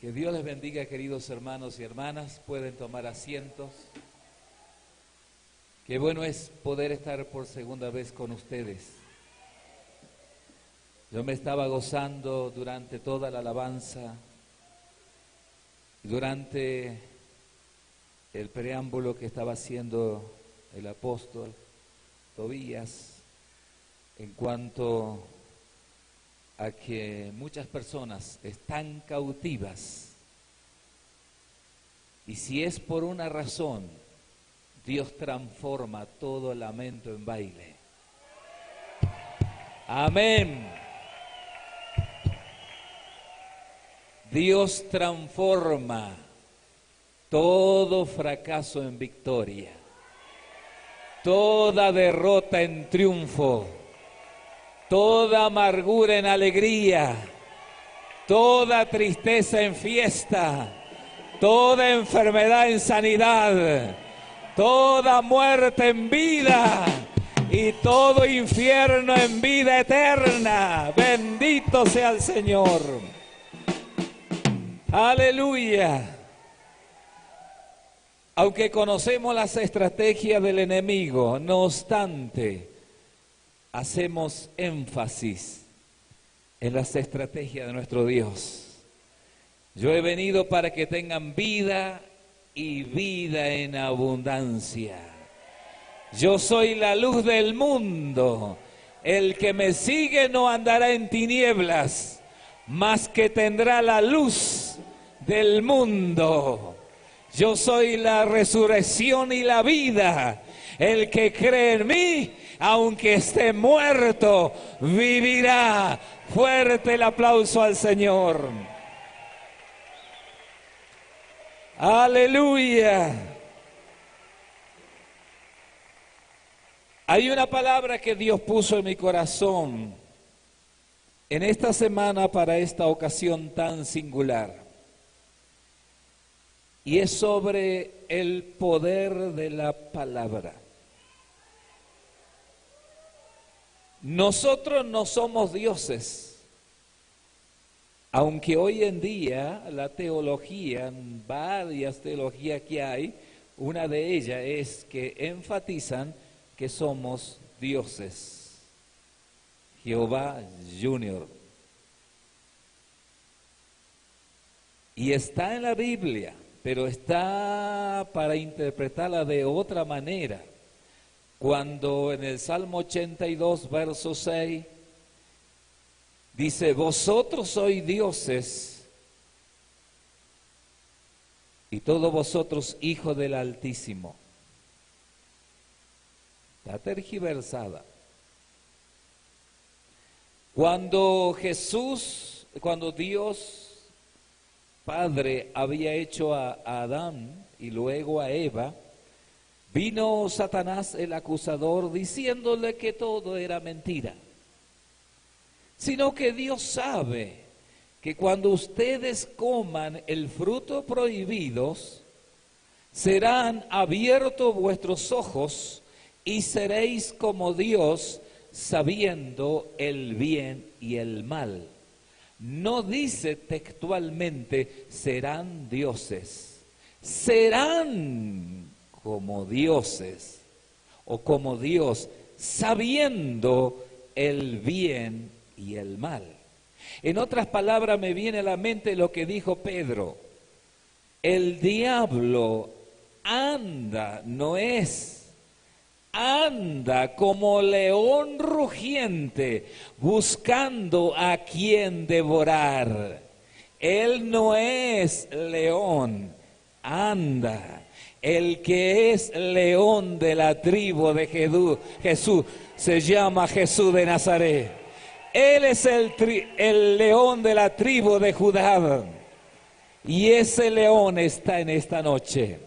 Que Dios les bendiga, queridos hermanos y hermanas. Pueden tomar asientos. Qué bueno es poder estar por segunda vez con ustedes. Yo me estaba gozando durante toda la alabanza, durante el preámbulo que estaba haciendo el apóstol Tobías, en cuanto a que muchas personas están cautivas, y si es por una razón, Dios transforma todo lamento en baile. Amén. Dios transforma todo fracaso en victoria, toda derrota en triunfo, toda amargura en alegría, toda tristeza en fiesta, toda enfermedad en sanidad, toda muerte en vida y todo infierno en vida eterna. Bendito sea el Señor. Aleluya. Aunque conocemos las estrategias del enemigo, no obstante, hacemos énfasis en las estrategias de nuestro Dios. Yo he venido para que tengan vida y vida en abundancia. Yo soy la luz del mundo. El que me sigue no andará en tinieblas, mas que tendrá la luz del mundo. Yo soy la resurrección y la vida. El que cree en mí, aunque esté muerto, vivirá. Fuerte el aplauso al Señor. Aleluya. Hay una palabra que Dios puso en mi corazón en esta semana para esta ocasión tan singular. Y es sobre el poder de la palabra. Nosotros no somos dioses, aunque hoy en día la teología, varias teologías que hay, una de ellas es que enfatizan que somos dioses. Jehová Junior. Y está en la Biblia, pero está para interpretarla de otra manera. Cuando en el Salmo 82, verso 6, dice, vosotros sois dioses, y todos vosotros hijos del Altísimo. Está tergiversada. Cuando Dios Padre había hecho a Adán y luego a Eva, vino Satanás el acusador diciéndole que todo era mentira. Sino que Dios sabe que cuando ustedes coman el fruto prohibido, serán abiertos vuestros ojos y seréis como Dios, sabiendo el bien y el mal. No dice textualmente, serán dioses, serán como dioses o como Dios, sabiendo el bien y el mal. En otras palabras, me viene a la mente lo que dijo Pedro: el diablo anda, no es, anda como león rugiente buscando a quien devorar. Él no es león, anda. El que es león de la tribu de Jesús se llama Jesús de Nazaret. Él es el león de la tribu de Judá. Y ese león está en esta noche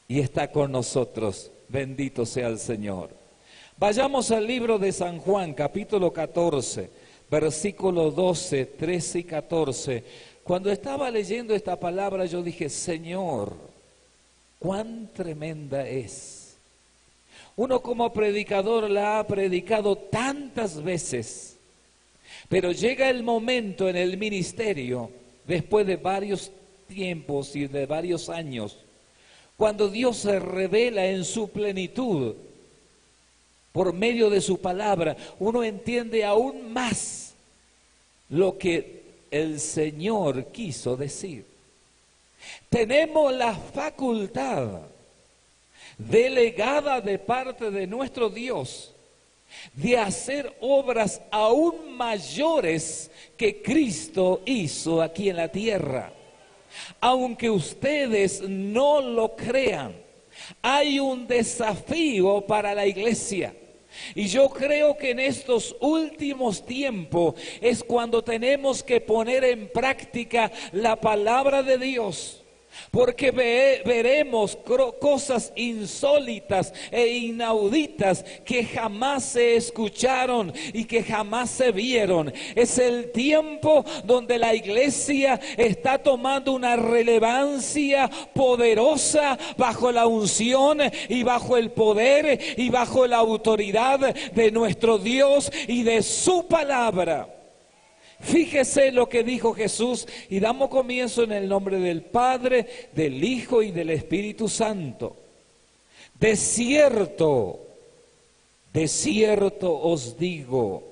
y está con nosotros. Bendito sea el Señor. Vayamos al libro de San Juan, capítulo 14, versículos 12, 13 y 14. Cuando estaba leyendo esta palabra, yo dije, Señor, cuán tremenda es. Uno como predicador la ha predicado tantas veces, pero llega el momento en el ministerio después de varios tiempos y de varios años, cuando Dios se revela en su plenitud por medio de su palabra, uno entiende aún más lo que el Señor quiso decir. Tenemos la facultad delegada de parte de nuestro Dios de hacer obras aún mayores que Cristo hizo aquí en la tierra. Aunque ustedes no lo crean, hay un desafío para la iglesia. Y yo creo que en estos últimos tiempos es cuando tenemos que poner en práctica la palabra de Dios. Porque veremos cosas insólitas e inauditas que jamás se escucharon y que jamás se vieron. Es el tiempo donde la iglesia está tomando una relevancia poderosa bajo la unción y bajo el poder y bajo la autoridad de nuestro Dios y de su palabra. Fíjese lo que dijo Jesús y damos comienzo en el nombre del Padre, del Hijo y del Espíritu Santo. De cierto os digo,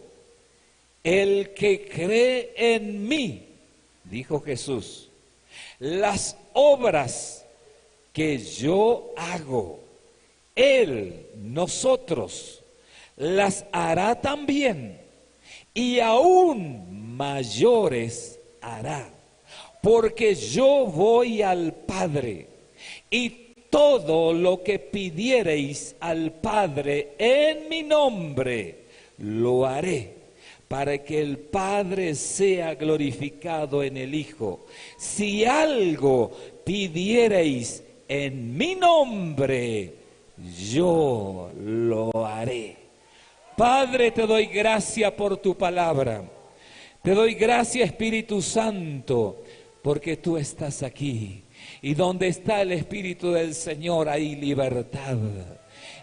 el que cree en mí, dijo Jesús, las obras que yo hago, nosotros, las hará también, y aún mayores hará, porque yo voy al Padre, y todo lo que pidiereis al Padre en mi nombre, lo haré, para que el Padre sea glorificado en el Hijo. Si algo pidiereis en mi nombre, yo lo haré. Padre, te doy gracias por tu palabra. Te doy gracias, Espíritu Santo, porque tú estás aquí. Y donde está el Espíritu del Señor hay libertad.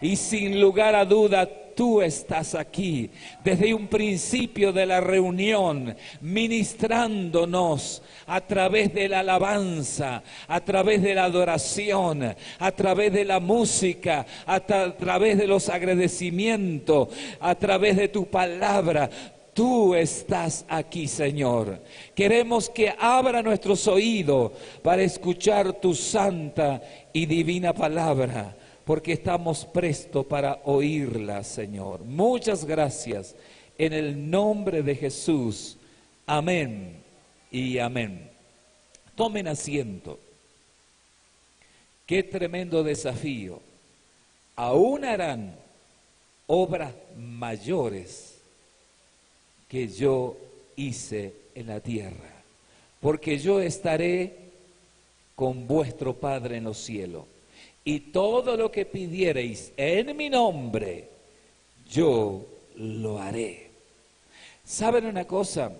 Y sin lugar a duda, tú estás aquí desde un principio de la reunión, ministrándonos a través de la alabanza, a través de la adoración, a través de la música, a través de los agradecimientos, a través de tu palabra. Tú estás aquí, Señor. Queremos que abra nuestros oídos para escuchar tu santa y divina palabra, porque estamos prestos para oírla, Señor. Muchas gracias. En el nombre de Jesús. Amén y amén. Tomen asiento. Qué tremendo desafío. Aún harán obras mayores que yo hice en la tierra, porque yo estaré con vuestro Padre en los cielos, y todo lo que pidiereis en mi nombre, yo lo haré. ¿Saben una cosa?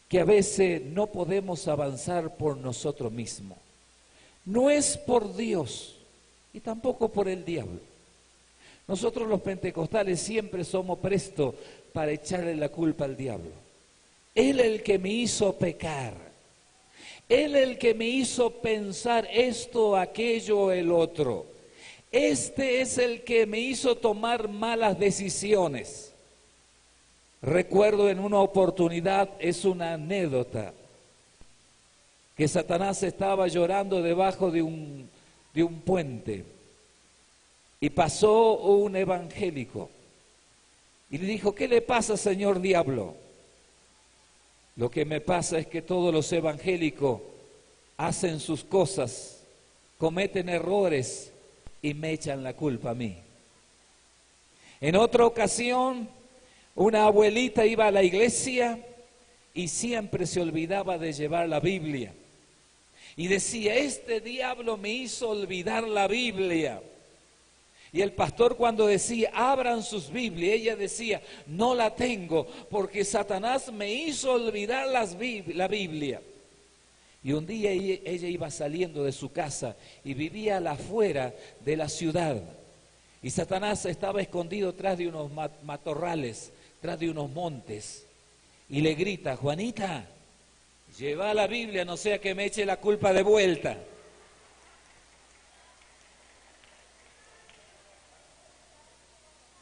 Que a veces no podemos avanzar por nosotros mismos. No es por Dios y tampoco por el diablo. Nosotros los pentecostales siempre somos prestos para echarle la culpa al diablo. Él es el que me hizo pecar. Él es el que me hizo pensar esto, aquello, el otro. Este es el que me hizo tomar malas decisiones. Recuerdo en una oportunidad, es una anécdota, que Satanás estaba llorando debajo de un puente. Y pasó un evangélico y le dijo: ¿qué le pasa, señor diablo? Lo que me pasa es que todos los evangélicos hacen sus cosas, cometen errores y me echan la culpa a mí. En otra ocasión, una abuelita iba a la iglesia y siempre se olvidaba de llevar la Biblia. Y decía: este diablo me hizo olvidar la Biblia. Y el pastor, cuando decía: abran sus Biblias, ella decía: no la tengo porque Satanás me hizo olvidar la Biblia. Y un día ella iba saliendo de su casa y vivía a la afuera de la ciudad. Y Satanás estaba escondido tras de unos matorrales, tras de unos montes. Y le grita: Juanita, Lleva la Biblia, no sea que me eche la culpa de vuelta.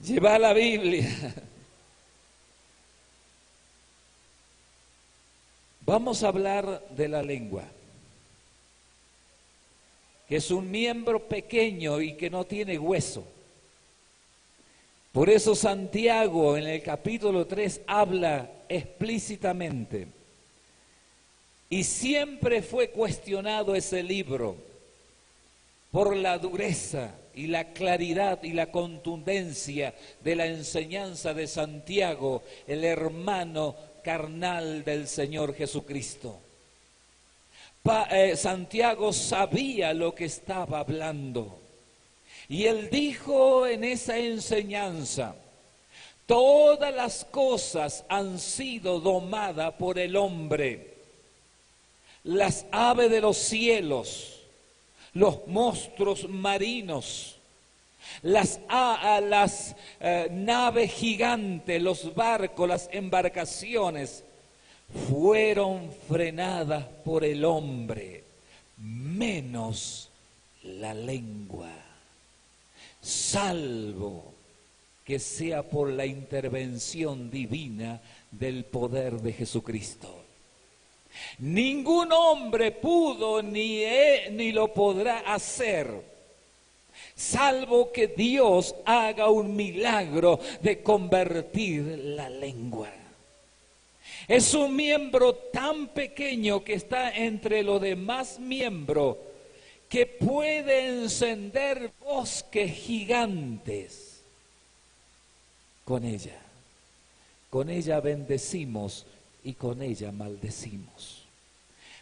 Lleva la Biblia. Vamos a hablar de la lengua, que es un miembro pequeño y que no tiene hueso. Por eso Santiago en el capítulo 3 habla explícitamente. Y siempre fue cuestionado ese libro por la dureza y la claridad y la contundencia de la enseñanza de Santiago, el hermano carnal del Señor Jesucristo. Santiago sabía lo que estaba hablando. Y él dijo en esa enseñanza: todas las cosas han sido domadas por el hombre. Las aves de los cielos, los monstruos marinos, las naves gigantes, los barcos, las embarcaciones, fueron frenadas por el hombre, menos la lengua, salvo que sea por la intervención divina del poder de Jesucristo. Ningún hombre pudo ni lo podrá hacer, salvo que Dios haga un milagro de convertir la lengua. Es un miembro tan pequeño que está entre los demás miembros que puede encender bosques gigantes. Con ella bendecimos y con ella maldecimos.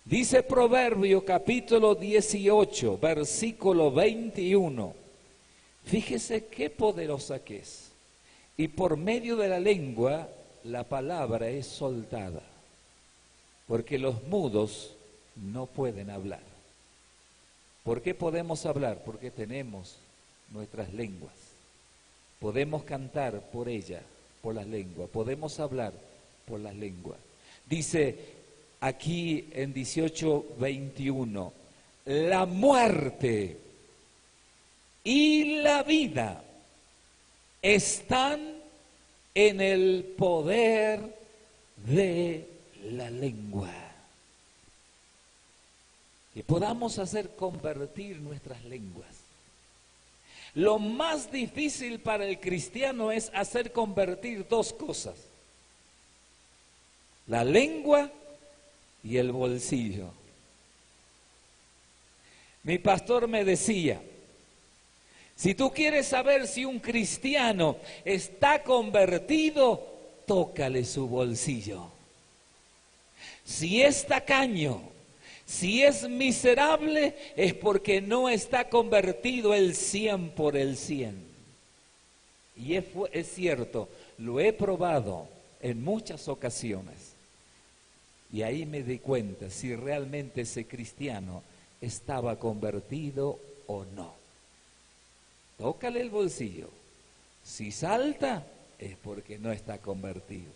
Dice Proverbio capítulo 18, versículo 21. Fíjese qué poderosa que es. Y por medio de la lengua la palabra es soltada, porque los mudos no pueden hablar. ¿Por qué podemos hablar? Porque tenemos nuestras lenguas. Podemos cantar por ella, por las lenguas. Podemos hablar por las lenguas. Dice aquí en 18:21, la muerte y la vida están en el poder de la lengua. Que podamos hacer convertir nuestras lenguas. Lo más difícil para el cristiano es hacer convertir dos cosas: la lengua y el bolsillo. Mi pastor me decía: si tú quieres saber si un cristiano está convertido, tócale su bolsillo. Si es tacaño, si es miserable, es porque no está convertido el 100 por el 100. Y es cierto, lo he probado en muchas ocasiones. Y ahí me di cuenta si realmente ese cristiano estaba convertido o no. Tócale el bolsillo. Si salta, es porque no está convertido.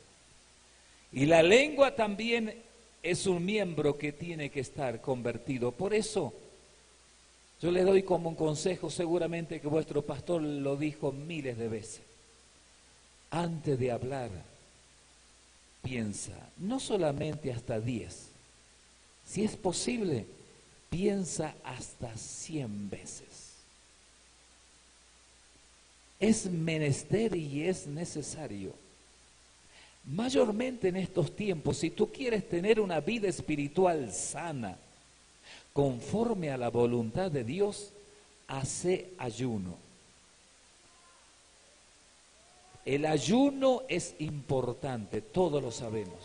Y la lengua también es un miembro que tiene que estar convertido. Por eso, yo le doy como un consejo, seguramente que vuestro pastor lo dijo miles de veces. Antes de hablar, piensa, no solamente hasta 10, si es posible, piensa hasta 100 veces. Es menester y es necesario. Mayormente en estos tiempos, si tú quieres tener una vida espiritual sana, conforme a la voluntad de Dios, hace ayuno. El ayuno es importante, todos lo sabemos.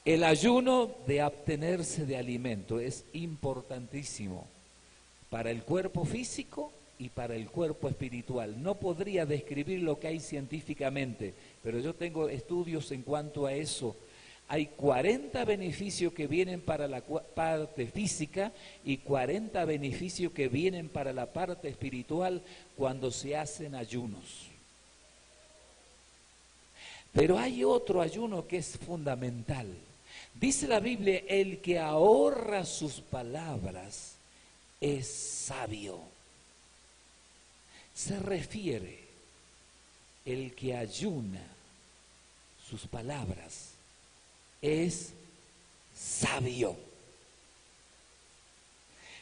El ayuno de abstenerse de alimento es importantísimo para el cuerpo físico y para el cuerpo espiritual. No podría describir lo que hay científicamente, pero yo tengo estudios en cuanto a eso. Hay 40 beneficios que vienen para la parte física y 40 beneficios que vienen para la parte espiritual cuando se hacen ayunos. Pero hay otro ayuno que es fundamental, Dice la Biblia, el que ahorra sus palabras es sabio. Se refiere, el que ayuna sus palabras es sabio.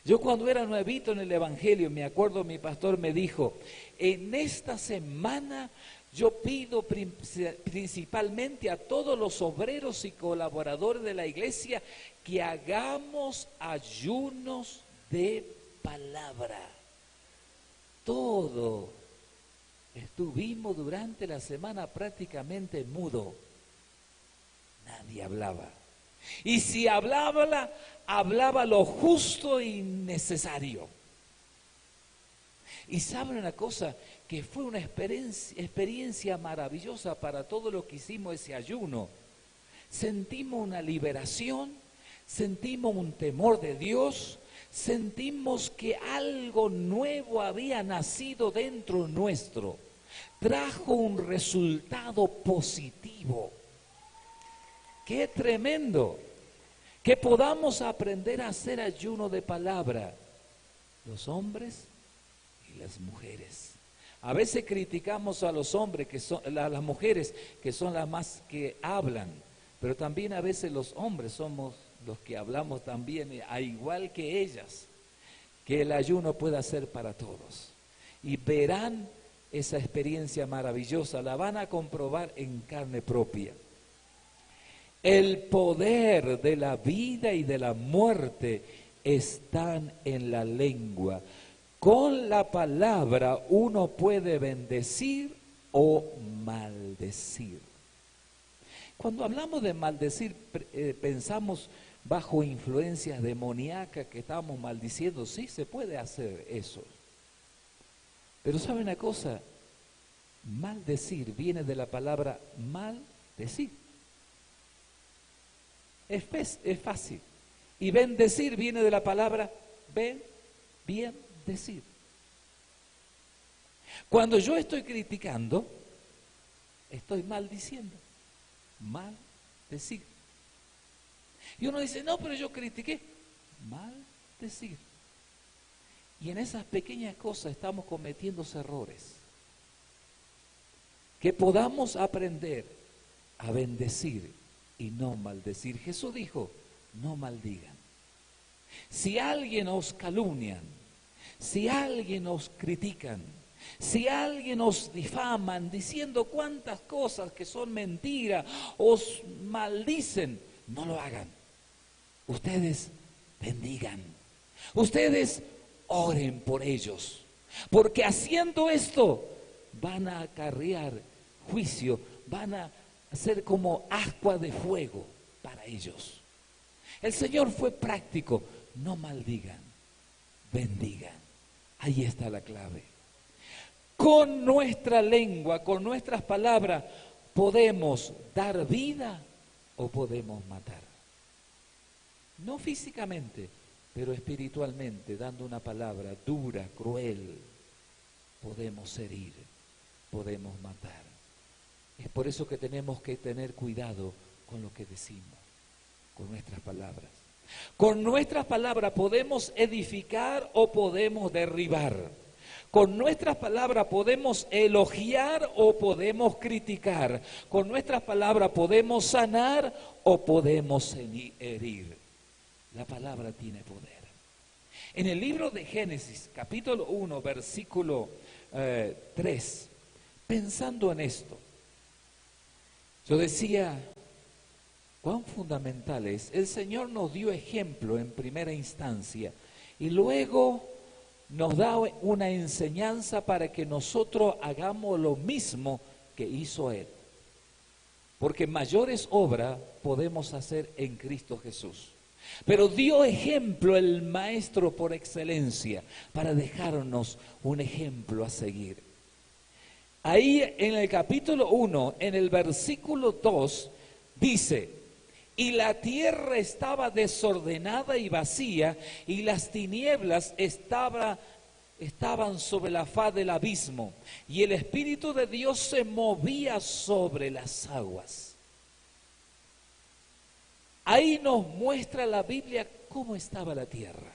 Yo cuando era nuevito en el Evangelio, me acuerdo mi pastor me dijo, en esta semana yo pido principalmente a todos los obreros y colaboradores de la iglesia que hagamos ayunos de palabra. Todo estuvimos durante la semana prácticamente mudo. Nadie hablaba. Y si hablaba, hablaba lo justo y necesario. Y saben una cosa, que fue una experiencia maravillosa para todos los que hicimos ese ayuno. Sentimos una liberación, sentimos un temor de Dios, sentimos que algo nuevo había nacido dentro nuestro. Trajo un resultado positivo. ¡Qué tremendo! Que podamos aprender a hacer ayuno de palabra, los hombres y las mujeres. A veces criticamos a los hombres, que son las mujeres, que son las más que hablan, pero también a veces los hombres somos los que hablamos también, a igual que ellas, que el ayuno pueda ser para todos. Y verán esa experiencia maravillosa, la van a comprobar en carne propia. El poder de la vida y de la muerte están en la lengua. Con la palabra uno puede bendecir o maldecir. Cuando hablamos de maldecir, pensamos bajo influencias demoníacas que estamos maldiciendo. Sí, se puede hacer eso. Pero ¿sabe una cosa? Maldecir viene de la palabra maldecir. Es fácil. Y bendecir viene de la palabra bien decir. Cuando yo estoy criticando, estoy maldiciendo. Maldecir. Y uno dice, no, pero yo critiqué. Maldecir. Y en esas pequeñas cosas estamos cometiendo errores. Que podamos aprender a bendecir y no maldecir. Jesús dijo, no maldigan. Si alguien os calumnian, si alguien os critican, si alguien os difaman diciendo cuantas cosas que son mentiras, os maldicen, no lo hagan. Ustedes bendigan. Ustedes oren por ellos. Porque haciendo esto van a acarrear juicio, van a ser como ascua de fuego para ellos. El Señor fue práctico. No maldigan, bendigan. Ahí está la clave. Con nuestra lengua, con nuestras palabras, podemos dar vida o podemos matar. No físicamente, pero espiritualmente, dando una palabra dura, cruel, podemos herir, podemos matar. Es por eso que tenemos que tener cuidado con lo que decimos, con nuestras palabras. Con nuestras palabras podemos edificar o podemos derribar. Con nuestras palabras podemos elogiar o podemos criticar. Con nuestras palabras podemos sanar o podemos herir. La palabra tiene poder. En el libro de Génesis, capítulo 1, versículo 3, pensando en esto, yo decía, cuán fundamental es. El Señor nos dio ejemplo en primera instancia y luego nos da una enseñanza para que nosotros hagamos lo mismo que hizo Él. Porque mayores obras podemos hacer en Cristo Jesús. Pero dio ejemplo el Maestro por excelencia para dejarnos un ejemplo a seguir. Ahí en el capítulo 1, en el versículo 2, dice: y la tierra estaba desordenada y vacía, y las tinieblas estaban sobre la faz del abismo, y el Espíritu de Dios se movía sobre las aguas. Ahí nos muestra la Biblia cómo estaba la tierra.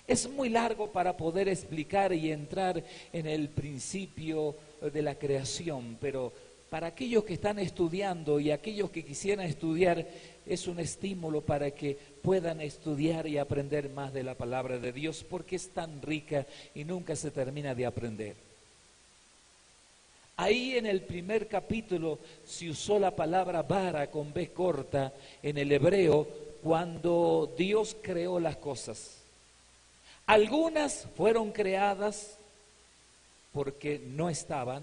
Es muy largo para poder explicar y entrar en el principio de la creación, pero para aquellos que están estudiando y aquellos que quisieran estudiar, es un estímulo para que puedan estudiar y aprender más de la palabra de Dios, porque es tan rica y nunca se termina de aprender. Ahí en el primer capítulo se usó la palabra bara con B corta en el hebreo cuando Dios creó las cosas. Algunas fueron creadas porque no estaban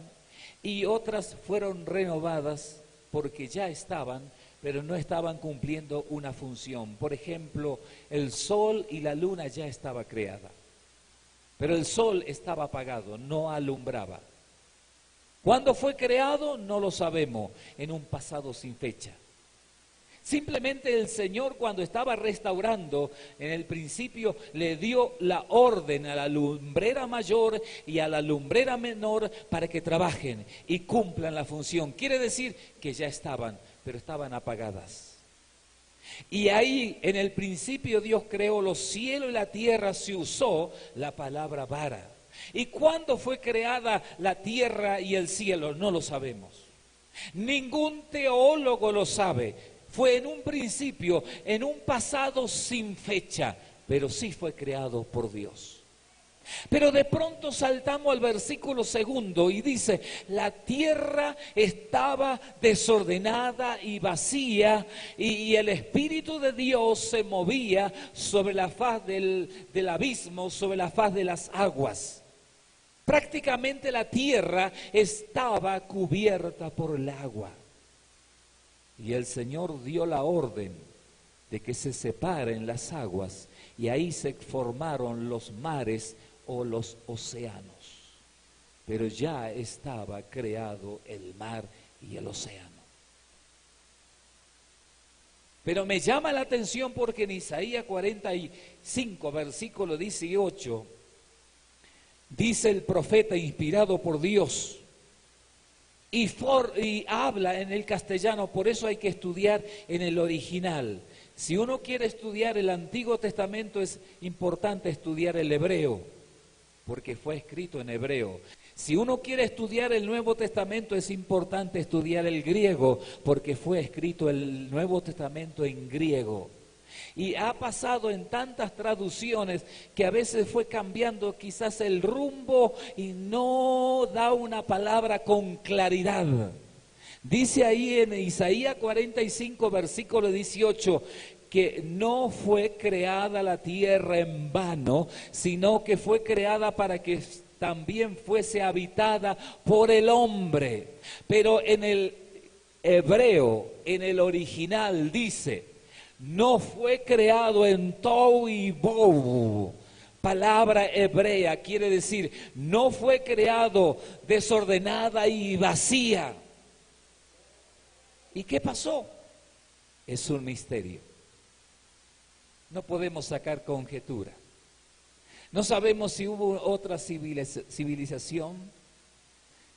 y otras fueron renovadas porque ya estaban, pero no estaban cumpliendo una función. Por ejemplo, el sol y la luna ya estaba creada, pero el sol estaba apagado, no alumbraba. ¿Cuándo fue creado? No lo sabemos, en un pasado sin fecha. Simplemente el Señor, cuando estaba restaurando, en el principio le dio la orden a la lumbrera mayor y a la lumbrera menor para que trabajen y cumplan la función. Quiere decir que ya estaban, pero estaban apagadas. Y ahí en el principio Dios creó los cielos y la tierra, se usó la palabra bara. ¿Y cuándo fue creada la tierra y el cielo? No lo sabemos. Ningún teólogo lo sabe. Fue en un principio, en un pasado sin fecha, pero sí fue creado por Dios. Pero de pronto saltamos al versículo 2 y dice, la tierra estaba desordenada y vacía y el Espíritu de Dios se movía sobre la faz del abismo, sobre la faz de las aguas. Prácticamente la tierra estaba cubierta por el agua. Y el Señor dio la orden de que se separen las aguas y ahí se formaron los mares o los océanos. Pero ya estaba creado el mar y el océano. Pero me llama la atención porque en Isaías 45, versículo 18, dice el profeta inspirado por Dios, y habla en el castellano, por eso hay que estudiar en el original. Si uno quiere estudiar el Antiguo Testamento, es importante estudiar el hebreo, porque fue escrito en hebreo. Si uno quiere estudiar el Nuevo Testamento, es importante estudiar el griego, porque fue escrito el Nuevo Testamento en griego. Y ha pasado en tantas traducciones que a veces fue cambiando quizás el rumbo y no da una palabra con claridad. Dice ahí en Isaías 45, versículo 18, que no fue creada la tierra en vano, sino que fue creada para que también fuese habitada por el hombre. Pero en el hebreo, en el original dice, no fue creado en tohu y bohu. Palabra hebrea quiere decir, no fue creado desordenada y vacía. ¿Y qué pasó? Es un misterio. No podemos sacar conjetura. No sabemos si hubo otra civilización,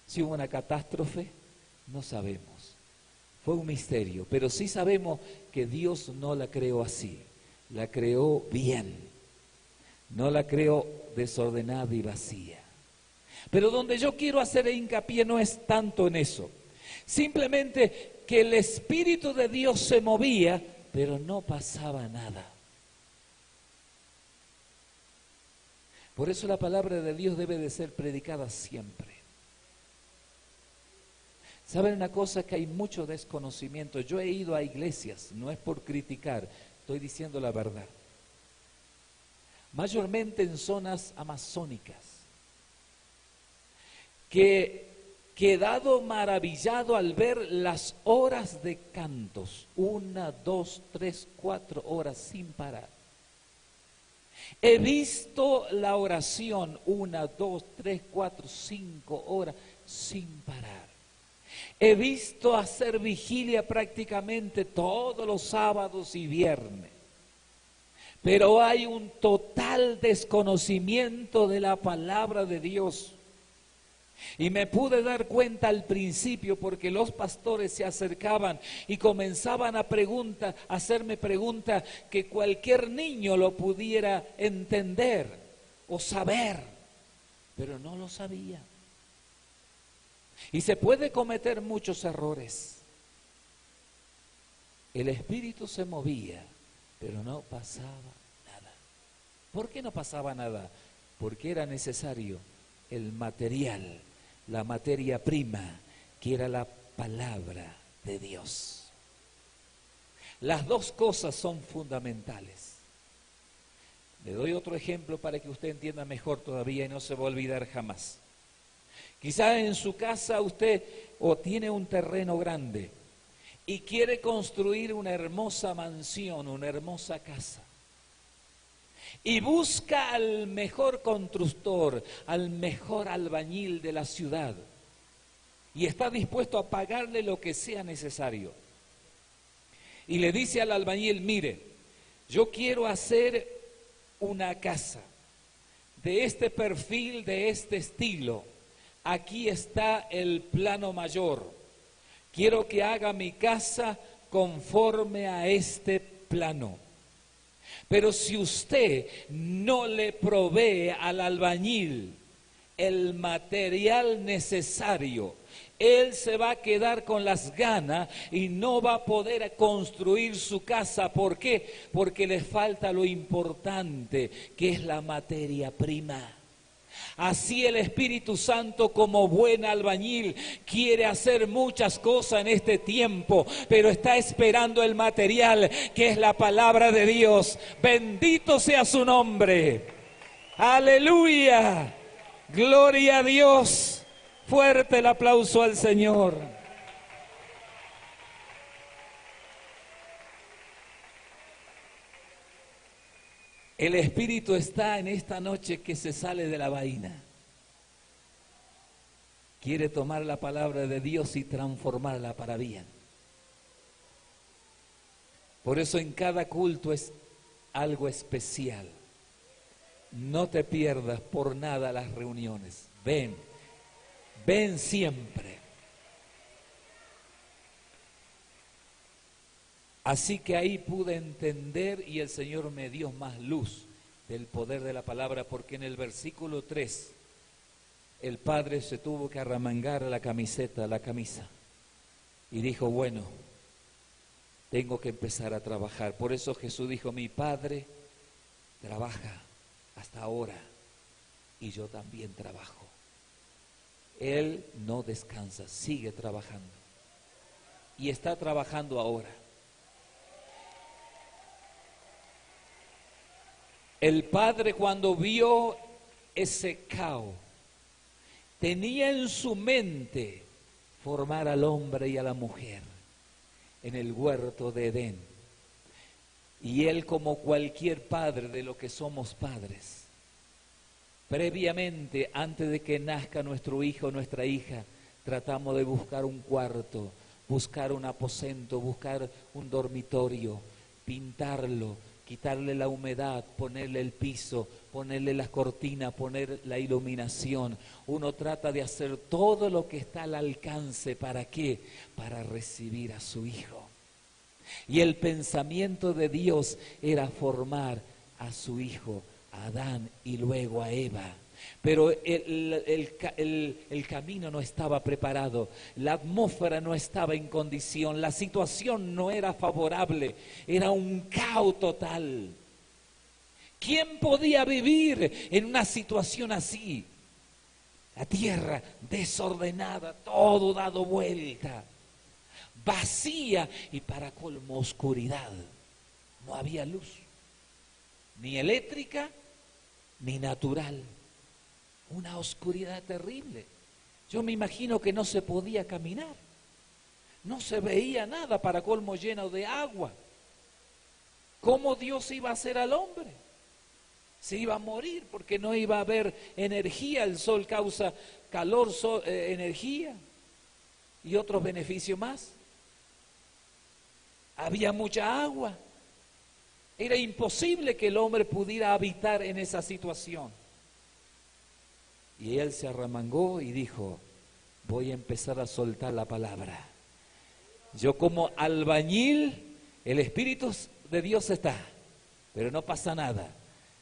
si hubo una catástrofe, no sabemos. Fue un misterio, pero sí sabemos que Dios no la creó así, la creó bien, no la creó desordenada y vacía. Pero donde yo quiero hacer hincapié no es tanto en eso, simplemente que el Espíritu de Dios se movía, pero no pasaba nada. Por eso la palabra de Dios debe de ser predicada siempre. ¿Saben una cosa? Que hay mucho desconocimiento. Yo he ido a iglesias, no es por criticar, estoy diciendo la verdad. Mayormente en zonas amazónicas, que he quedado maravillado al ver las horas de cantos, 1, 2, 3, 4 horas sin parar. He visto la oración 1, 2, 3, 4, 5 horas sin parar. He visto hacer vigilia prácticamente todos los sábados y viernes. Pero hay un total desconocimiento de la palabra de Dios. Y me pude dar cuenta al principio porque los pastores se acercaban y comenzaban a hacerme preguntas que cualquier niño lo pudiera entender o saber, pero no lo sabía. Y se puede cometer muchos errores. El espíritu se movía, pero no pasaba nada. ¿Por qué no pasaba nada? Porque era necesario el material, la materia prima, que era la palabra de Dios. Las dos cosas son fundamentales. Le doy otro ejemplo para que usted entienda mejor todavía y no se va a olvidar jamás. Quizá en su casa usted o tiene un terreno grande y quiere construir una hermosa mansión, una hermosa casa. Y busca al mejor constructor, al mejor albañil de la ciudad. Y está dispuesto a pagarle lo que sea necesario. Y le dice al albañil, mire, yo quiero hacer una casa de este perfil, de este estilo. Aquí está el plano mayor. Quiero que haga mi casa conforme a este plano. Pero si usted no le provee al albañil el material necesario, él se va a quedar con las ganas y no va a poder construir su casa. ¿Por qué? Porque le falta lo importante, que es la materia prima. Así el Espíritu Santo, como buen albañil, quiere hacer muchas cosas en este tiempo, pero está esperando el material, que es la palabra de Dios. Bendito sea su nombre. Aleluya. Gloria a Dios. Fuerte el aplauso al Señor. El Espíritu está en esta noche que se sale de la vaina. Quiere tomar la palabra de Dios y transformarla para bien. Por eso en cada culto es algo especial. No te pierdas por nada las reuniones. Ven siempre. Así que ahí pude entender y el Señor me dio más luz del poder de la palabra, porque en el versículo 3 el padre se tuvo que arremangar la camisa y dijo, bueno, tengo que empezar a trabajar. Por eso Jesús dijo, mi Padre trabaja hasta ahora y yo también trabajo. Él no descansa, sigue trabajando y está trabajando ahora. El padre, cuando vio ese caos, tenía en su mente formar al hombre y a la mujer en el huerto de Edén. Y él, como cualquier padre de lo que somos padres, previamente, antes de que nazca nuestro hijo o nuestra hija, tratamos de buscar un cuarto, buscar un aposento, buscar un dormitorio, pintarlo, quitarle la humedad, ponerle el piso, ponerle las cortinas, poner la iluminación. Uno trata de hacer todo lo que está al alcance. ¿Para qué? Para recibir a su hijo. Y el pensamiento de Dios era formar a su hijo, a Adán, y luego a Eva. Pero el camino no estaba preparado, la atmósfera no estaba en condición, la situación no era favorable, era un caos total. ¿Quién podía vivir en una situación así? La tierra desordenada, todo dado vuelta, vacía y para colmo oscuridad. No había luz, ni eléctrica, ni natural. Una oscuridad terrible. Yo me imagino que no se podía caminar. No se veía nada, para colmo lleno de agua. ¿Cómo Dios iba a hacer al hombre? Se iba a morir porque no iba a haber energía. El sol causa calor, energía y otros beneficios más. Había mucha agua. Era imposible que el hombre pudiera habitar en esa situación. Y él se arremangó y dijo, voy a empezar a soltar la palabra. Yo como albañil, el Espíritu de Dios está, pero no pasa nada.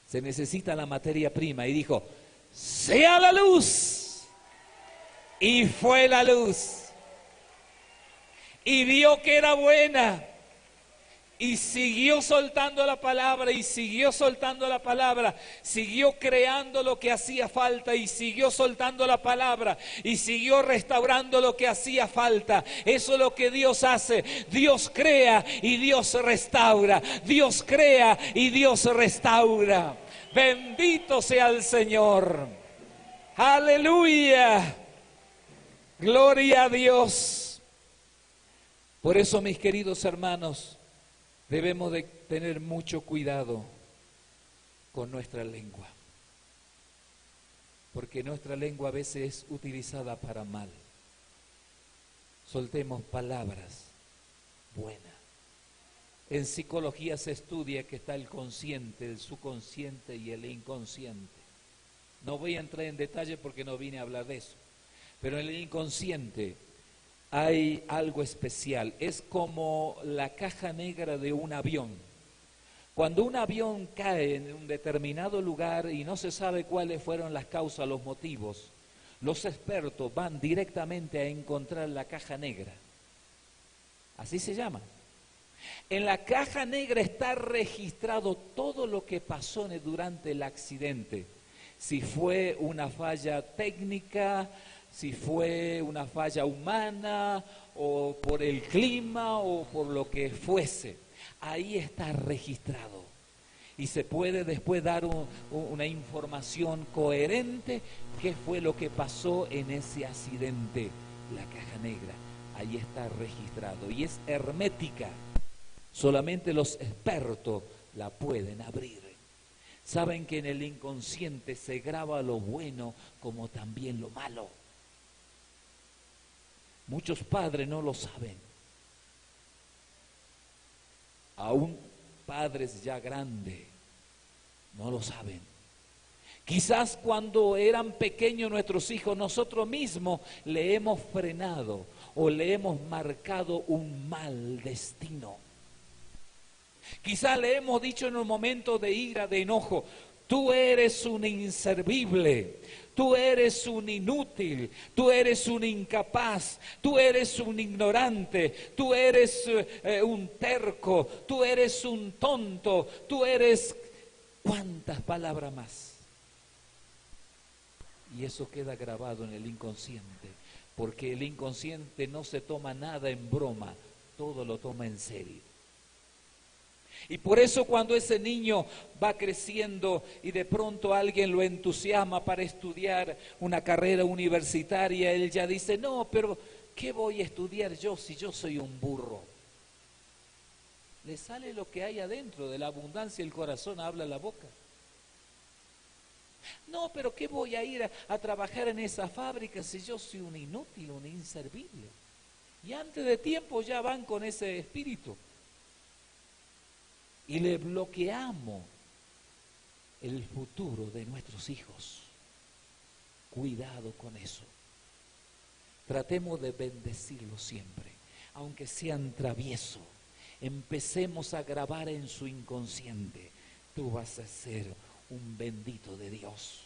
Se necesita la materia prima. Y dijo, sea la luz. Y fue la luz. Y vio que era buena. Y siguió soltando la palabra, y siguió soltando la palabra, siguió creando lo que hacía falta, y siguió soltando la palabra, y siguió restaurando lo que hacía falta. Eso es lo que Dios hace. Dios crea y Dios restaura. Dios crea y Dios restaura. Bendito sea el Señor. Aleluya. Gloria a Dios. Por eso, mis queridos hermanos, debemos de tener mucho cuidado con nuestra lengua, porque nuestra lengua a veces es utilizada para mal. Soltemos palabras buenas. En psicología se estudia que está el consciente, el subconsciente y el inconsciente. No voy a entrar en detalle porque no vine a hablar de eso, pero en el inconsciente hay algo especial. Es como la caja negra de un avión. Cuando un avión cae en un determinado lugar y no se sabe cuáles fueron las causas, los motivos, los expertos van directamente a encontrar la caja negra. Así se llama. En la caja negra está registrado todo lo que pasó durante el accidente. Si fue una falla técnica, si fue una falla humana, o por el clima, o por lo que fuese. Ahí está registrado. Y se puede después dar una información coherente, qué fue lo que pasó en ese accidente. La caja negra, ahí está registrado. Y es hermética. Solamente los expertos la pueden abrir. Saben que en el inconsciente se graba lo bueno como también lo malo. Muchos padres no lo saben. Aún padres ya grandes no lo saben. Quizás cuando eran pequeños nuestros hijos, nosotros mismos le hemos frenado o le hemos marcado un mal destino. Quizás le hemos dicho en un momento de ira, de enojo, tú eres un inservible, tú eres un inútil, tú eres un incapaz, tú eres un ignorante, tú eres un terco, tú eres un tonto, tú eres... ¿Cuántas palabras más? Y eso queda grabado en el inconsciente, porque el inconsciente no se toma nada en broma, todo lo toma en serio. Y por eso cuando ese niño va creciendo y de pronto alguien lo entusiasma para estudiar una carrera universitaria, él ya dice, no, pero ¿qué voy a estudiar yo si yo soy un burro? Le sale lo que hay adentro, de la abundancia el corazón habla la boca. No, pero ¿qué voy a ir a trabajar en esa fábrica si yo soy un inútil, un inservible? Y antes de tiempo ya van con ese espíritu. Y le bloqueamos el futuro de nuestros hijos. Cuidado con eso. Tratemos de bendecirlos siempre, aunque sean traviesos. Empecemos a grabar en su inconsciente. Tú vas a ser un bendito de Dios.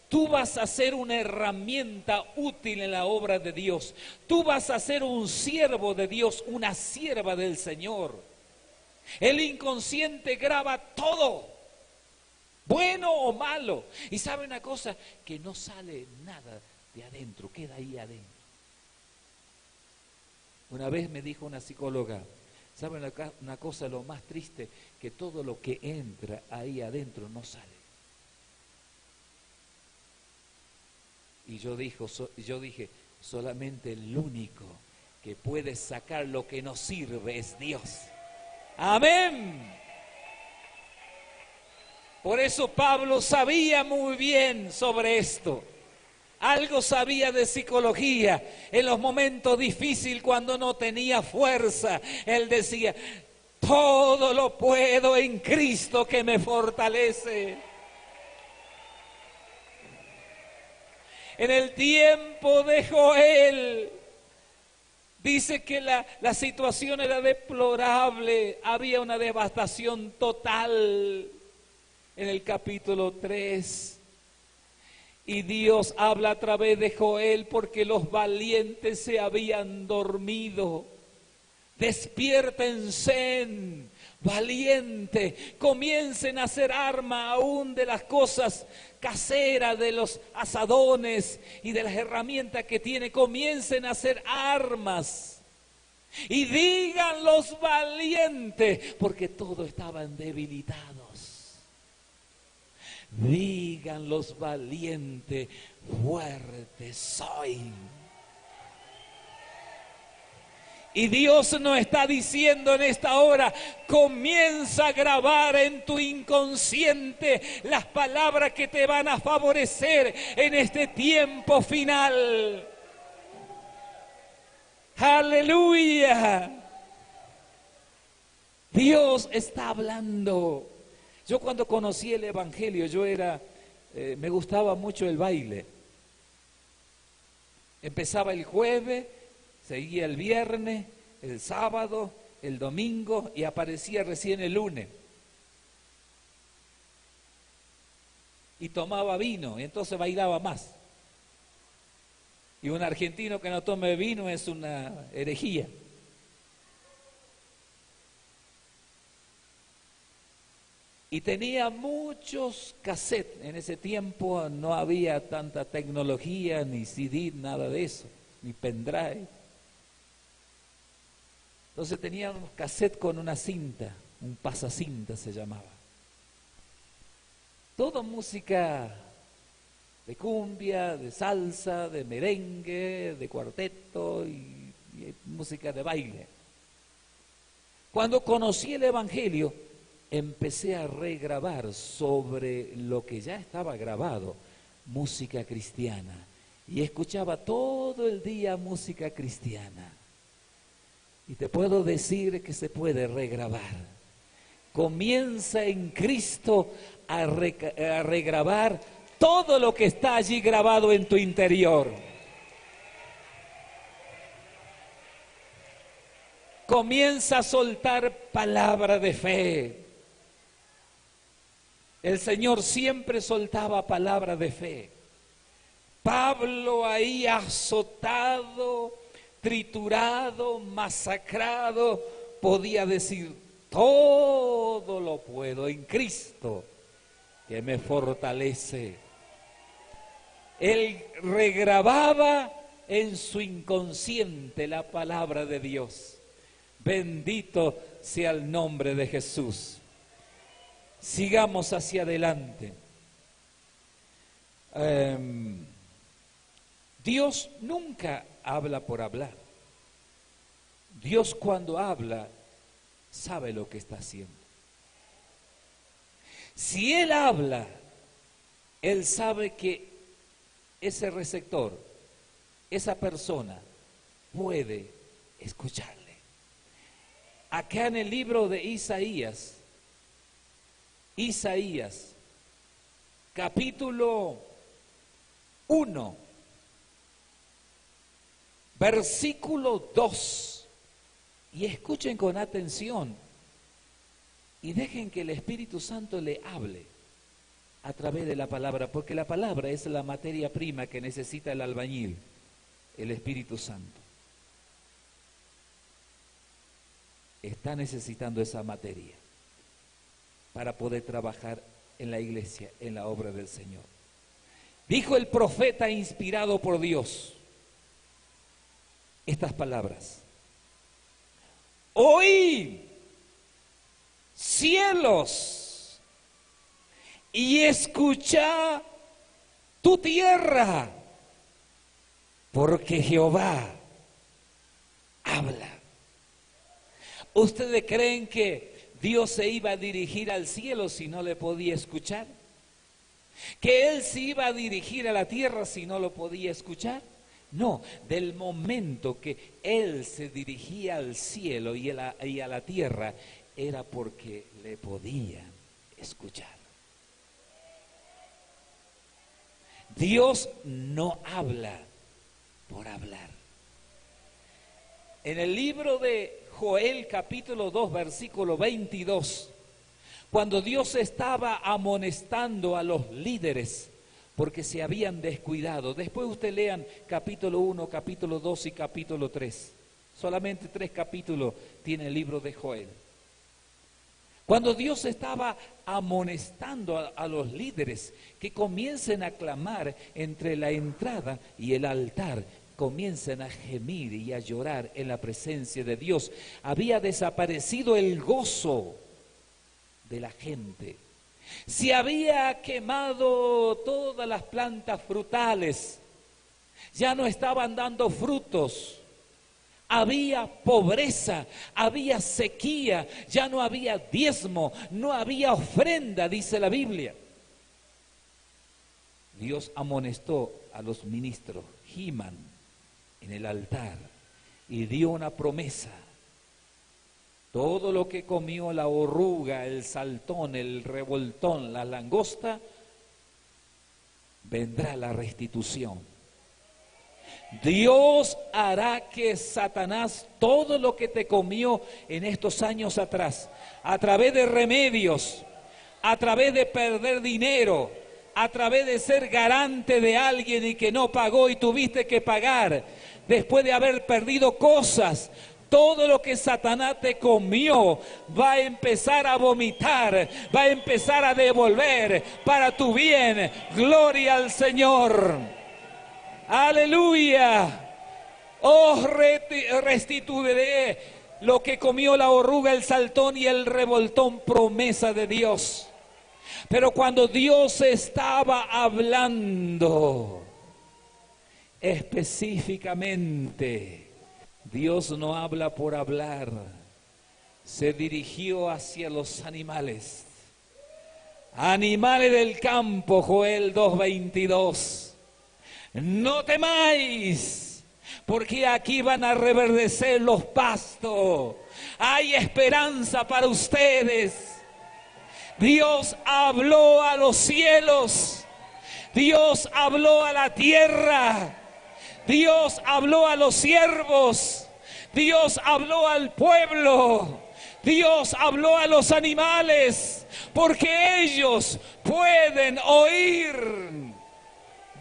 Tú vas a ser una herramienta útil en la obra de Dios. Tú vas a ser un siervo de Dios, una sierva del Señor. El inconsciente graba todo, bueno o malo. Y sabe una cosa, que no sale nada de adentro, queda ahí adentro. Una vez me dijo una psicóloga, ¿sabe una cosa, lo más triste? Que todo lo que entra ahí adentro no sale. Y yo dije, solamente el único que puede sacar lo que no sirve es Dios. Amén. Por eso Pablo sabía muy bien sobre esto. Algo sabía de psicología. En los momentos difíciles, cuando no tenía fuerza, él decía, todo lo puedo en Cristo que me fortalece. En el tiempo de Joel, dice que la situación era deplorable, había una devastación total. En el capítulo 3, y Dios habla a través de Joel porque los valientes se habían dormido. Despiértense, valiente, comiencen a hacer arma aún de las cosas caseras, de los asadones y de las herramientas que tiene. Comiencen a hacer armas y digan los valientes, porque todos estaban debilitados. Digan los valientes, fuerte soy. Y Dios nos está diciendo en esta hora, comienza a grabar en tu inconsciente las palabras que te van a favorecer en este tiempo final. Aleluya. Dios está hablando. Yo cuando conocí el Evangelio, me gustaba mucho el baile. Empezaba el jueves, seguía el viernes, el sábado, el domingo y aparecía recién el lunes. Y tomaba vino, y entonces bailaba más. Y un argentino que no tome vino es una herejía. Y tenía muchos cassettes. En ese tiempo no había tanta tecnología, ni CD, nada de eso, ni pendrive. Entonces tenía un cassette con una cinta, un pasacinta se llamaba. Toda música de cumbia, de salsa, de merengue, de cuarteto y música de baile. Cuando conocí el Evangelio, empecé a regrabar sobre lo que ya estaba grabado, música cristiana. Y escuchaba todo el día música cristiana. Y te puedo decir que se puede regrabar. Comienza en Cristo a regrabar todo lo que está allí grabado en tu interior. Comienza a soltar palabra de fe. El Señor siempre soltaba palabra de fe. Pablo ahí azotado, triturado, masacrado, podía decir, todo lo puedo en Cristo que me fortalece. Él regrababa en su inconsciente la palabra de Dios. Bendito sea el nombre de Jesús. Sigamos hacia adelante. Dios nunca habla por hablar. Dios cuando habla sabe lo que está haciendo. Si Él habla, Él sabe que ese receptor, esa persona puede escucharle. Acá en el libro de Isaías, capítulo 1, versículo 2, y escuchen con atención y dejen que el Espíritu Santo le hable a través de la palabra, porque la palabra es la materia prima que necesita el albañil, el Espíritu Santo. Está necesitando esa materia para poder trabajar en la iglesia, en la obra del Señor. Dijo el profeta inspirado por Dios estas palabras: oí, cielos, y escucha tu tierra, porque Jehová habla. ¿Ustedes creen que Dios se iba a dirigir al cielo si no le podía escuchar? ¿Que Él se iba a dirigir a la tierra si no lo podía escuchar? No, del momento que Él se dirigía al cielo y a la tierra, era porque le podía escuchar. Dios no habla por hablar. En el libro de Joel capítulo 2 versículo 22, cuando Dios estaba amonestando a los líderes porque se habían descuidado. Después usted lean capítulo 1, capítulo 2 y capítulo 3. Solamente 3 capítulos tiene el libro de Joel. Cuando Dios estaba amonestando a los líderes que comiencen a clamar entre la entrada y el altar, comiencen a gemir y a llorar en la presencia de Dios. Había desaparecido el gozo de la gente. Se había quemado todas las plantas frutales. Ya no estaban dando frutos. Había pobreza, había sequía, ya no había diezmo, no había ofrenda, dice la Biblia. Dios amonestó a los ministros, giman en el altar, y dio una promesa. Todo lo que comió la oruga, el saltón, el revoltón, la langosta, vendrá la restitución. Dios hará que Satanás, todo lo que te comió en estos años atrás, a través de remedios, a través de perder dinero, a través de ser garante de alguien y que no pagó y tuviste que pagar, después de haber perdido cosas, todo lo que Satanás te comió va a empezar a vomitar, va a empezar a devolver para tu bien. Gloria al Señor. Aleluya. Os restituiré lo que comió la oruga, el saltón y el revoltón, promesa de Dios. Pero cuando Dios estaba hablando específicamente, Dios no habla por hablar. Se dirigió hacia los animales. Animales del campo, Joel 2:22. No temáis, porque aquí van a reverdecer los pastos. Hay esperanza para ustedes. Dios habló a los cielos. Dios habló a la tierra. Dios habló a los siervos. Dios habló al pueblo. Dios habló a los animales, porque ellos pueden oír.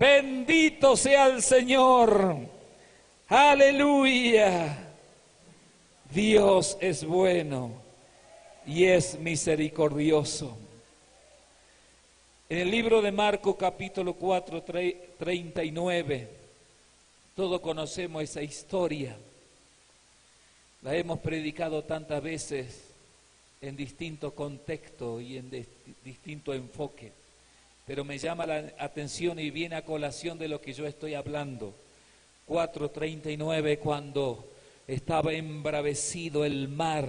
Bendito sea el Señor. Aleluya. Dios es bueno y es misericordioso. En el libro de Marcos capítulo 4, 39, todos conocemos esa historia. La hemos predicado tantas veces en distintos contextos y en distinto enfoque. Pero me llama la atención y viene a colación de lo que yo estoy hablando. 4:39, cuando estaba embravecido el mar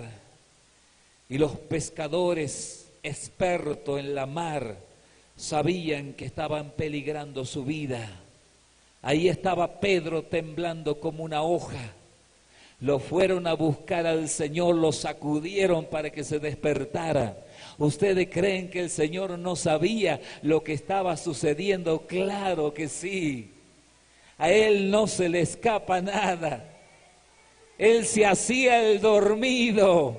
y los pescadores expertos en la mar sabían que estaban peligrando su vida. Ahí estaba Pedro temblando como una hoja. Lo fueron a buscar al Señor, lo sacudieron para que se despertara. ¿Ustedes creen que el Señor no sabía lo que estaba sucediendo? Claro que sí. A Él no se le escapa nada. Él se hacía el dormido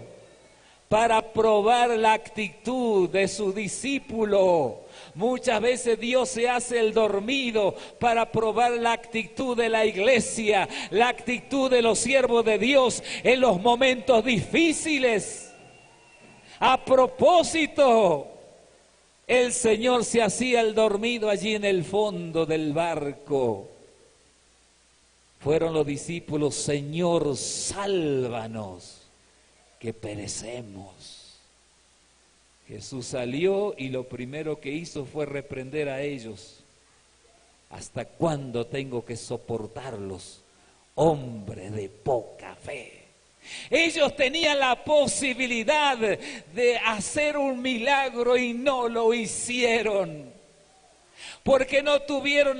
para probar la actitud de su discípulo. Muchas veces Dios se hace el dormido para probar la actitud de la iglesia, la actitud de los siervos de Dios en los momentos difíciles. A propósito, el Señor se hacía el dormido allí en el fondo del barco. Fueron los discípulos: Señor, sálvanos, que perecemos. Jesús salió y lo primero que hizo fue reprender a ellos. ¿Hasta cuándo tengo que soportarlos, hombre de poca fe? Ellos tenían la posibilidad de hacer un milagro y no lo hicieron, porque no tuvieron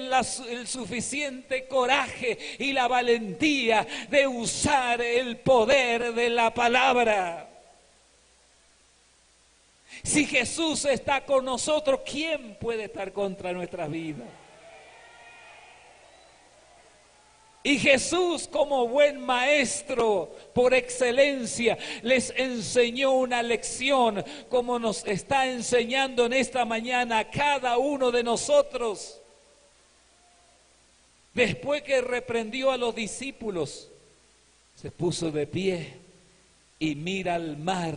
el suficiente coraje y la valentía de usar el poder de la palabra. Si Jesús está con nosotros, ¿quién puede estar contra nuestras vidas? Y Jesús, como buen maestro por excelencia, les enseñó una lección, como nos está enseñando en esta mañana a cada uno de nosotros. Después que reprendió a los discípulos, se puso de pie y mira al mar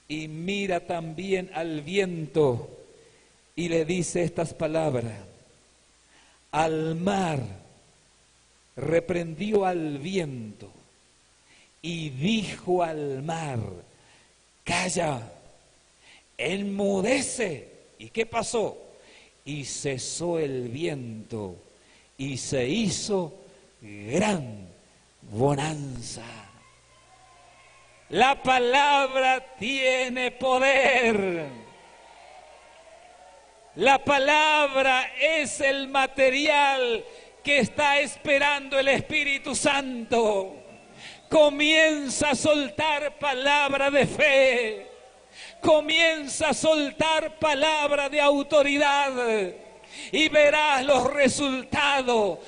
y mira también al viento y le dice estas palabras: al mar, reprendió al viento y dijo al mar: calla, enmudece. ¿Y qué pasó? Y cesó el viento y se hizo gran bonanza. La palabra tiene poder. La palabra es el material que está esperando el Espíritu Santo. Comienza a soltar palabra de fe. Comienza a soltar palabra de autoridad. Y verás los resultados.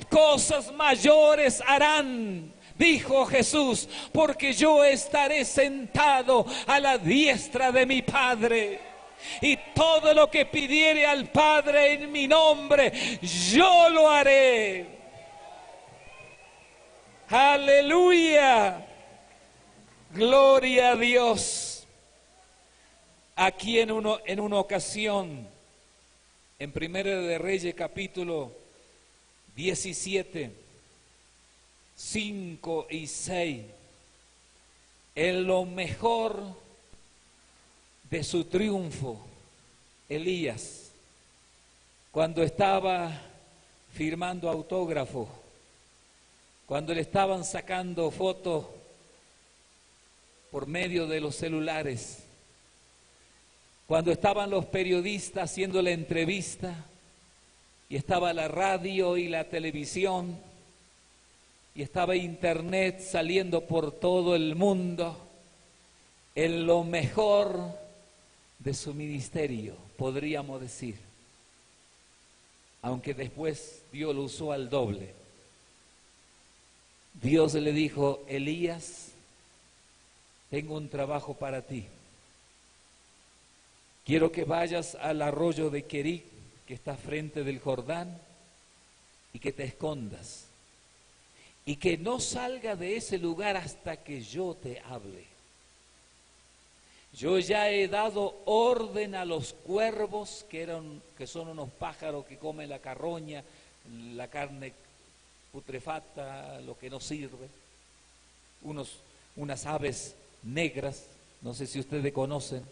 Cosas mayores harán, dijo Jesús, porque yo estaré sentado a la diestra de mi Padre. Y todo lo que pidiere al Padre en mi nombre, yo lo haré. Aleluya. Gloria a Dios. Aquí en una ocasión, en Primera de Reyes capítulo 17, 5 y 6, en lo mejor de su triunfo, Elías, cuando estaba firmando autógrafo, cuando le estaban sacando fotos por medio de los celulares, cuando estaban los periodistas haciendo la entrevista, y estaba la radio y la televisión, y estaba internet saliendo por todo el mundo, en lo mejor de su ministerio, podríamos decir, aunque después Dios lo usó al doble. Dios le dijo: Elías, tengo un trabajo para ti. Quiero que vayas al arroyo de Querit, que está frente del Jordán, y que te escondas, y que no salga de ese lugar hasta que yo te hable. Yo ya he dado orden a los cuervos, que son unos pájaros que comen la carroña, la carne putrefacta, lo que no sirve, unas aves negras, no sé si ustedes conocen.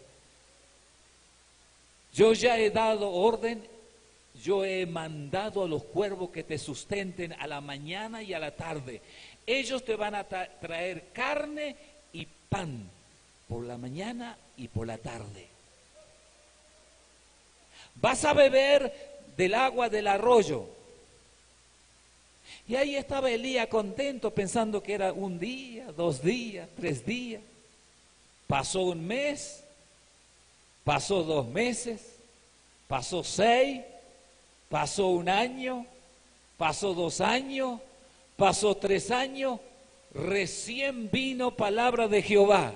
Yo ya he dado orden, yo he mandado a los cuervos que te sustenten a la mañana y a la tarde. Ellos te van a traer carne y pan por la mañana y por la tarde. Vas a beber del agua del arroyo. Y ahí estaba Elías contento, pensando que era un día, 2 días, 3 días. Pasó un mes, pasó 2 meses, pasó 6, pasó 1 año, pasó 2 años, pasó 3 años. Recién vino palabra de Jehová.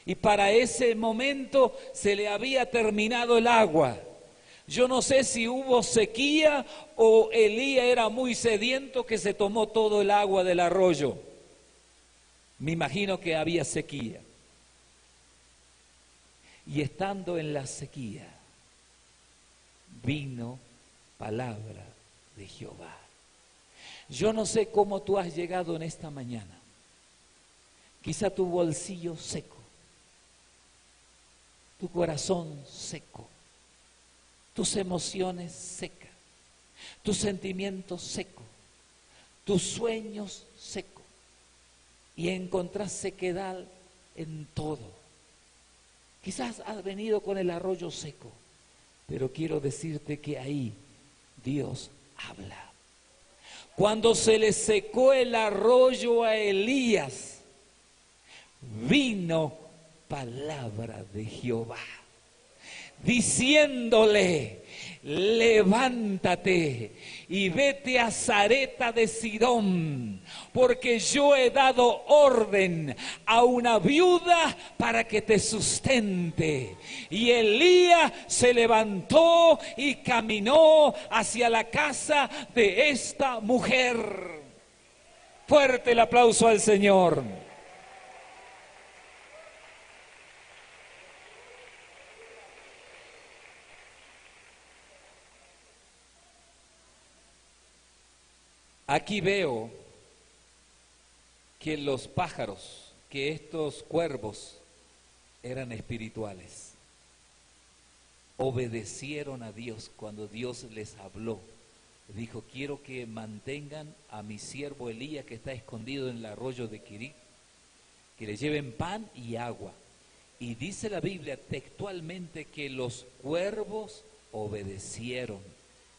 Y para ese momento se le había terminado el agua. Yo no sé si hubo sequía o Elías era muy sediento que se tomó todo el agua del arroyo. Me imagino que había sequía. Y estando en la sequía, vino palabra de Jehová. Yo no sé cómo tú has llegado en esta mañana. Quizá tu bolsillo seco, tu corazón seco, tus emociones secas, tus sentimientos secos, tus sueños secos, y encontrás sequedad en todo. Quizás has venido con el arroyo seco, pero quiero decirte que ahí Dios habla. Cuando se le secó el arroyo a Elías, vino palabra de Jehová, diciéndole: levántate y vete a Sarepta de Sidón, porque yo he dado orden a una viuda para que te sustente. Y Elías se levantó y caminó hacia la casa de esta mujer. Fuerte el aplauso al Señor. Aquí veo que los pájaros, que estos cuervos eran espirituales. Obedecieron a Dios cuando Dios les habló. Dijo, quiero que mantengan a mi siervo Elías que está escondido en el arroyo de Quirí, que le lleven pan y agua. Y dice la Biblia textualmente que los cuervos obedecieron,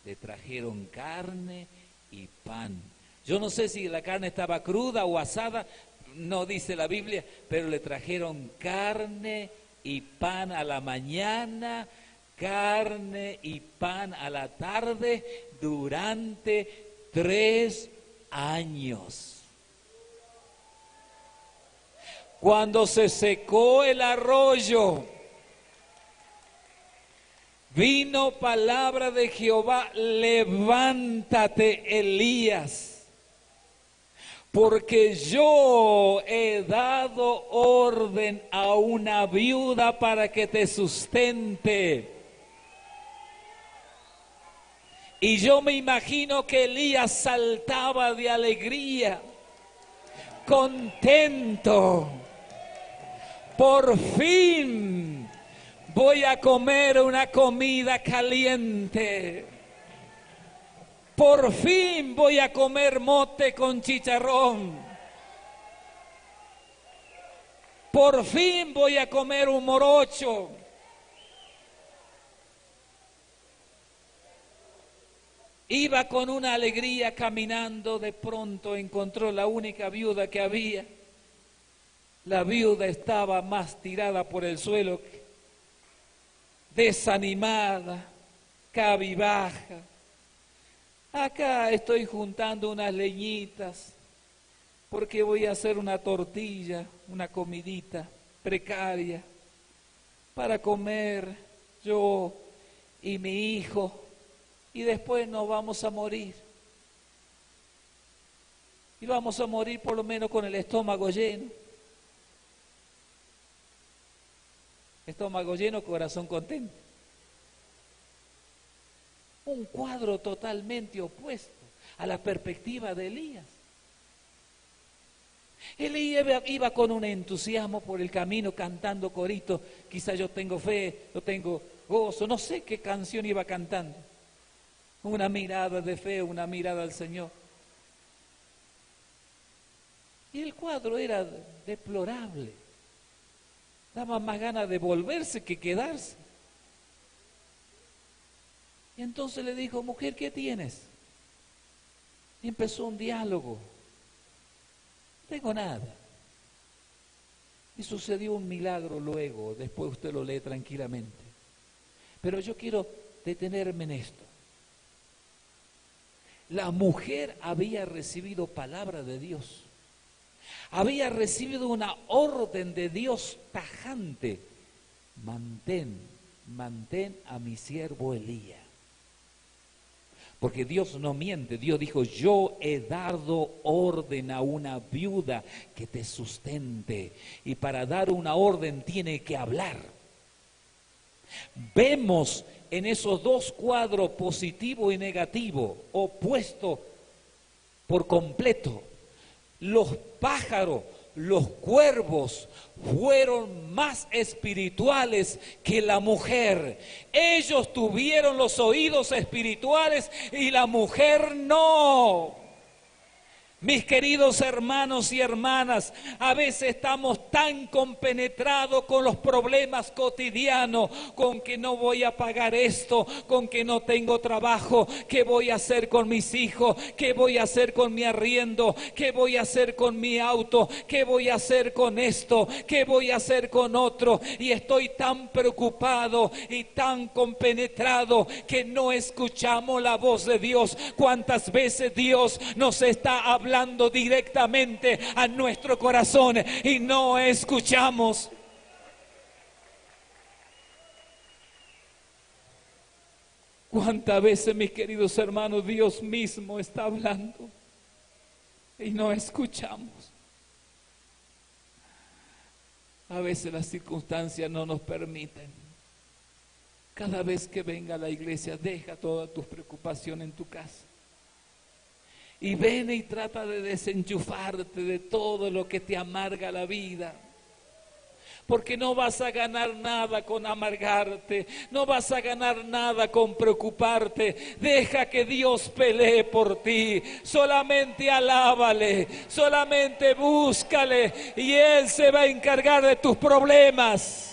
le trajeron carne y pan. Yo no sé si la carne estaba cruda o asada, no dice la Biblia, pero le trajeron carne y pan a la mañana, carne y pan a la tarde durante 3 años. Cuando se secó el arroyo, vino palabra de Jehová, levántate, Elías, porque yo he dado orden a una viuda para que te sustente. Y yo me imagino que Elías saltaba de alegría, contento. Por fin voy a comer una comida caliente. Por fin voy a comer mote con chicharrón. Por fin voy a comer un morocho. Iba con una alegría caminando, de pronto encontró la única viuda que había. La viuda estaba más tirada por el suelo, desanimada, cabizbaja. Acá estoy juntando unas leñitas porque voy a hacer una tortilla, una comidita precaria para comer yo y mi hijo, y después nos vamos a morir. Y vamos a morir por lo menos con el estómago lleno. Estómago lleno, corazón contento. Un cuadro totalmente opuesto a la perspectiva de Elías. Elías iba con un entusiasmo por el camino cantando coritos. Quizá yo tengo fe, yo tengo gozo, no sé qué canción iba cantando. Una mirada de fe, una mirada al Señor. Y el cuadro era deplorable. Daba más ganas de volverse que quedarse. Y entonces le dijo, mujer, ¿qué tienes? Y empezó un diálogo. No tengo nada. Y sucedió un milagro luego, después usted lo lee tranquilamente. Pero yo quiero detenerme en esto. La mujer había recibido palabra de Dios. Había recibido una orden de Dios tajante. Mantén a mi siervo Elías. Porque Dios no miente. Dios dijo, yo he dado orden a una viuda que te sustente. Y para dar una orden tiene que hablar. Vemos en esos dos cuadros, positivo y negativo, opuestos por completo. Los pájaros, los cuervos fueron más espirituales que la mujer. Ellos tuvieron los oídos espirituales y la mujer no. Mis queridos hermanos y hermanas, a veces estamos tan compenetrados con los problemas cotidianos, con que no voy a pagar esto, con que no tengo trabajo, qué voy a hacer con mis hijos, qué voy a hacer con mi arriendo, qué voy a hacer con mi auto, qué voy a hacer con esto, qué voy a hacer con otro. Y estoy tan preocupado y tan compenetrado que no escuchamos la voz de Dios. ¿Cuántas veces Dios nos está hablando directamente a nuestro corazón y no escuchamos? ¿Cuántas veces, mis queridos hermanos, Dios mismo está hablando y no escuchamos? A veces las circunstancias no nos permiten. Cada vez que venga a la iglesia, deja todas tus preocupaciones en tu casa y ven y trata de desenchufarte de todo lo que te amarga la vida. Porque no vas a ganar nada con amargarte, no vas a ganar nada con preocuparte. Deja que Dios pelee por ti, solamente alábale, solamente búscale y Él se va a encargar de tus problemas.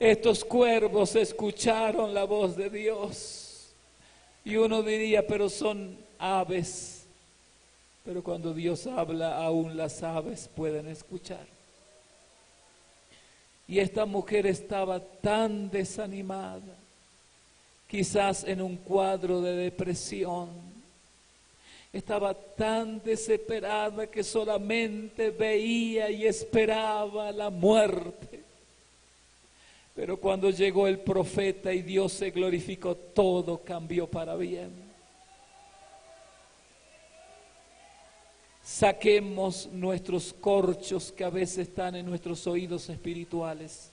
Estos cuervos escucharon la voz de Dios. Y uno diría, pero son aves. Pero cuando Dios habla, aún las aves pueden escuchar. Y esta mujer estaba tan desanimada, quizás en un cuadro de depresión. Estaba tan desesperada que solamente veía y esperaba la muerte. Pero cuando llegó el profeta y Dios se glorificó, todo cambió para bien. Saquemos nuestros corchos que a veces están en nuestros oídos espirituales.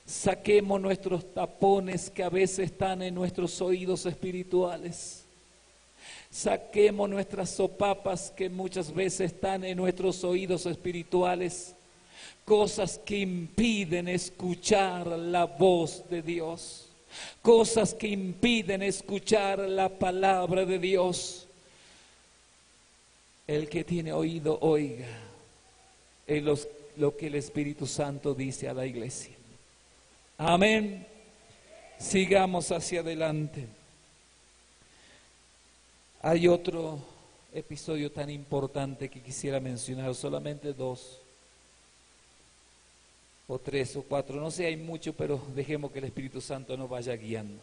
Saquemos nuestros tapones que a veces están en nuestros oídos espirituales. Saquemos nuestras sopapas que muchas veces están en nuestros oídos espirituales. Cosas que impiden escuchar la voz de Dios. Cosas que impiden escuchar la palabra de Dios. El que tiene oído, oiga lo que el Espíritu Santo dice a la iglesia. Amén. Sigamos hacia adelante. Hay otro episodio tan importante que quisiera mencionar, solamente 2 o 3 o 4, no sé, hay mucho, pero dejemos que el Espíritu Santo nos vaya guiando.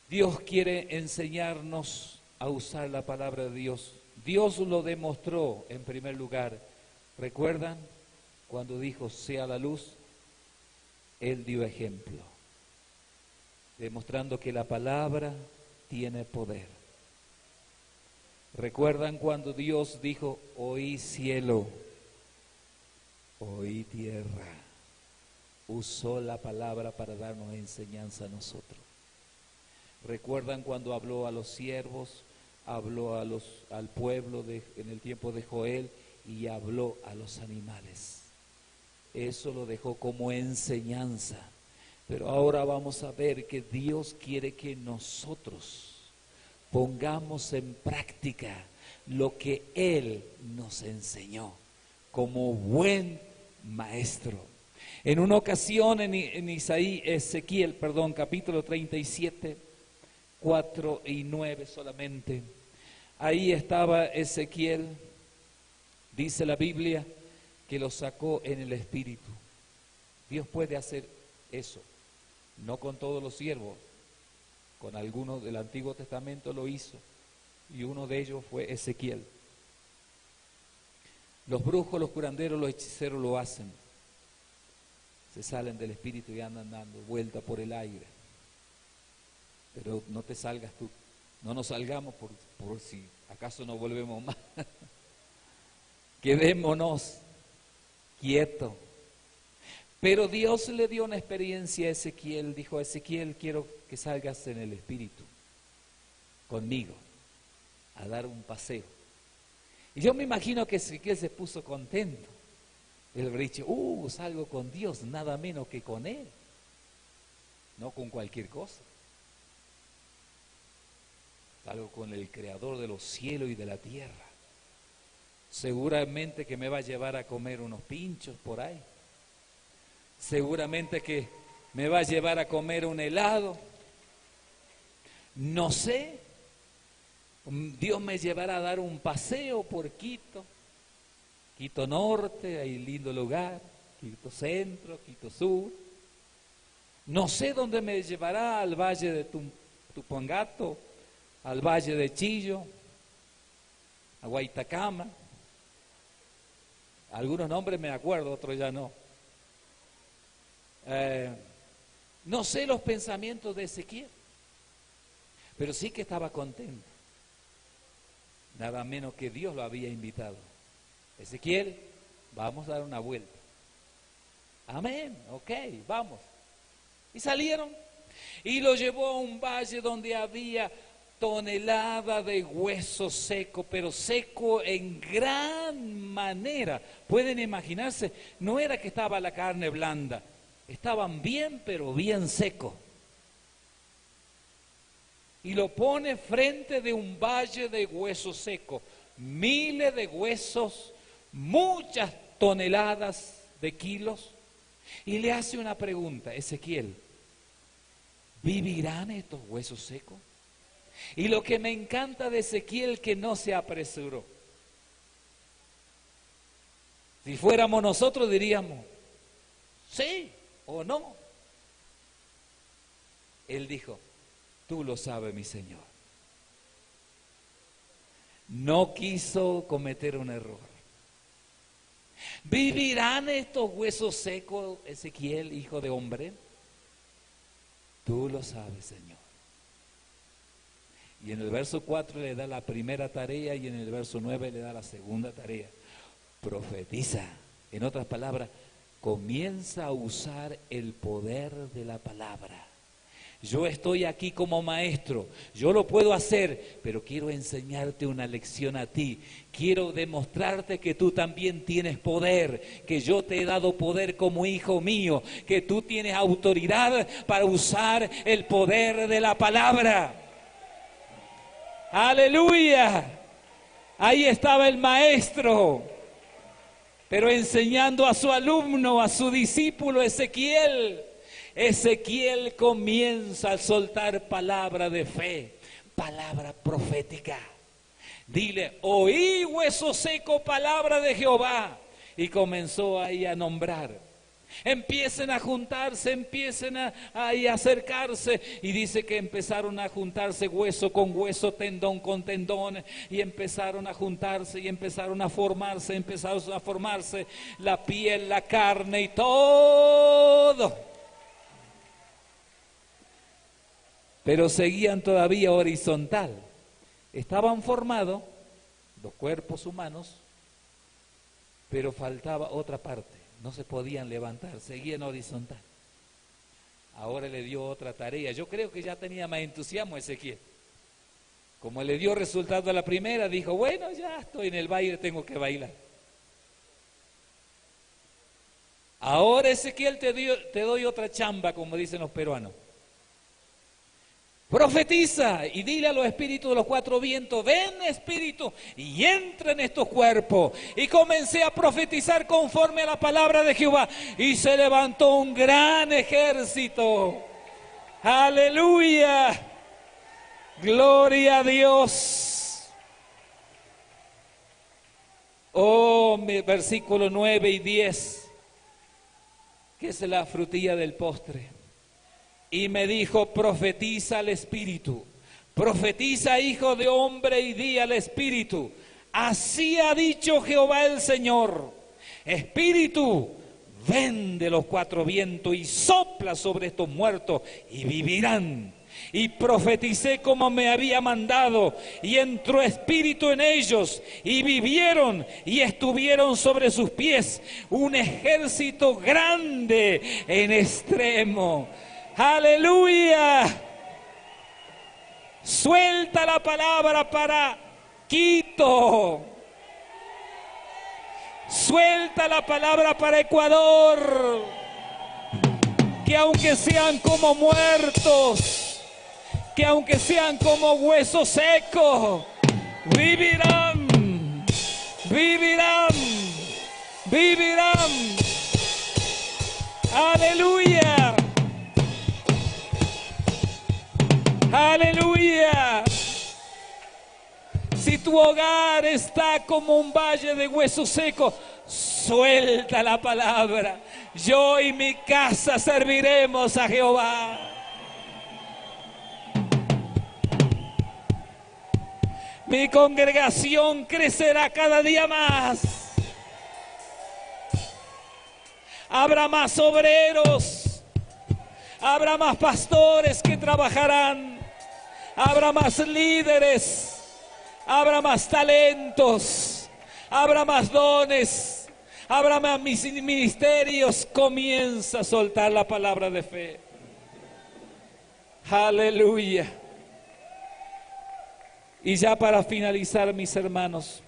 Dios quiere enseñarnos a usar la palabra de Dios. Dios lo demostró en primer lugar. ¿Recuerdan? Cuando dijo, sea la luz, Él dio ejemplo, demostrando que la palabra tiene poder. ¿Recuerdan cuando Dios dijo, oí cielo, oí tierra? Usó la palabra para darnos enseñanza a nosotros. ¿Recuerdan cuando habló a los siervos, habló al pueblo en el tiempo de Joel y habló a los animales? Eso lo dejó como enseñanza. Pero ahora vamos a ver que Dios quiere que nosotros pongamos en práctica lo que Él nos enseñó como buen maestro. En una ocasión en Ezequiel, capítulo 37, 4 y 9 solamente. Ahí estaba Ezequiel, dice la Biblia, que lo sacó en el Espíritu. Dios puede hacer eso, no con todos los siervos, con algunos del Antiguo Testamento lo hizo, y uno de ellos fue Ezequiel. Los brujos, los curanderos, los hechiceros lo hacen. Se salen del Espíritu y andan dando vuelta por el aire. Pero no te salgas tú, no nos salgamos por si acaso no volvemos más. Quedémonos quietos. Pero Dios le dio una experiencia a Ezequiel. Dijo, Ezequiel, quiero que salgas en el Espíritu conmigo a dar un paseo. Y yo me imagino que Ezequiel se puso contento. Él habría dicho, salgo con Dios, nada menos que con Él. no con cualquier cosa. Salgo con el creador de los cielos y de la tierra. Seguramente que me va a llevar a comer unos pinchos por ahí. Seguramente que me va a llevar a comer un helado. No sé. Dios me llevará a dar un paseo por Quito. Quito Norte, hay lindo lugar. Quito Centro, Quito Sur. No sé dónde me llevará, al valle de Tupungato, al valle de Chillo, a Guaitacama. Algunos nombres me acuerdo, otros ya no. No sé los pensamientos de Ezequiel, pero sí que estaba contento. Nada menos que Dios lo había invitado. Ezequiel, vamos a dar una vuelta. Amén, ok, vamos. Y salieron y lo llevó a un valle donde había tonelada de hueso seco, pero seco en gran manera. Pueden imaginarse, no era que estaba la carne blanda, estaban bien, pero bien secos. Y lo pone frente de un valle de hueso seco, miles de huesos, muchas toneladas de kilos, y le hace una pregunta: Ezequiel, ¿vivirán estos huesos secos? Y lo que me encanta de Ezequiel, que no se apresuró. Si fuéramos nosotros diríamos sí o no. Él dijo: tú lo sabes, mi Señor. No quiso cometer un error. ¿Vivirán estos huesos secos, Ezequiel, hijo de hombre? Tú lo sabes, Señor. Y en el verso 4 le da la primera tarea y en el verso 9 le da la segunda tarea. Profetiza. En otras palabras, comienza a usar el poder de la palabra. Yo estoy aquí como maestro, yo lo puedo hacer, pero quiero enseñarte una lección a ti. Quiero demostrarte que tú también tienes poder, que yo te he dado poder como hijo mío, que tú tienes autoridad para usar el poder de la palabra. ¡Aleluya! Ahí estaba el maestro, pero enseñando a su alumno, a su discípulo Ezequiel. Ezequiel comienza a soltar palabra de fe, palabra profética. Dile: oí, hueso seco, palabra de Jehová. Y comenzó ahí a nombrar. Empiecen a juntarse, empiecen a acercarse. Y dice que empezaron a juntarse hueso con hueso, tendón con tendón. Y empezaron a juntarse y empezaron a formarse la piel, la carne y todo. Pero seguían todavía horizontal. Estaban formados los cuerpos humanos, pero faltaba otra parte. No se podían levantar, seguían horizontal. Ahora le dio otra tarea. Yo creo que ya tenía más entusiasmo Ezequiel. Como le dio resultado a la primera, dijo: bueno, ya estoy en el baile, tengo que bailar. Ahora, Ezequiel, te doy otra chamba, como dicen los peruanos. Profetiza y dile a los espíritus de los cuatro vientos: ven, espíritu, y entra en estos cuerpos. Y comencé a profetizar conforme a la palabra de Jehová, y se levantó un gran ejército. Aleluya, gloria a Dios. Oh, versículo 9 y 10, que es la frutilla del postre. Y me dijo: profetiza al Espíritu, profetiza, hijo de hombre, y di al Espíritu: así ha dicho Jehová el Señor, Espíritu, ven de los cuatro vientos y sopla sobre estos muertos y vivirán. Y profeticé como me había mandado, y entró espíritu en ellos, y vivieron, y estuvieron sobre sus pies un ejército grande en extremo. ¡Aleluya! Suelta la palabra para Quito. Suelta la palabra para Ecuador. que aunque sean como muertos, que aunque sean como huesos secos, vivirán, vivirán, vivirán. Aleluya, aleluya. Si tu hogar está como un valle de huesos secos, suelta la palabra. Yo y mi casa serviremos a Jehová. Mi congregación crecerá cada día más. Habrá más obreros. Habrá más pastores que trabajarán. Habrá más líderes. Habrá más talentos. Habrá más dones. Habrá más ministerios. Comienza a soltar la palabra de fe. Aleluya. Y ya para finalizar, mis hermanos,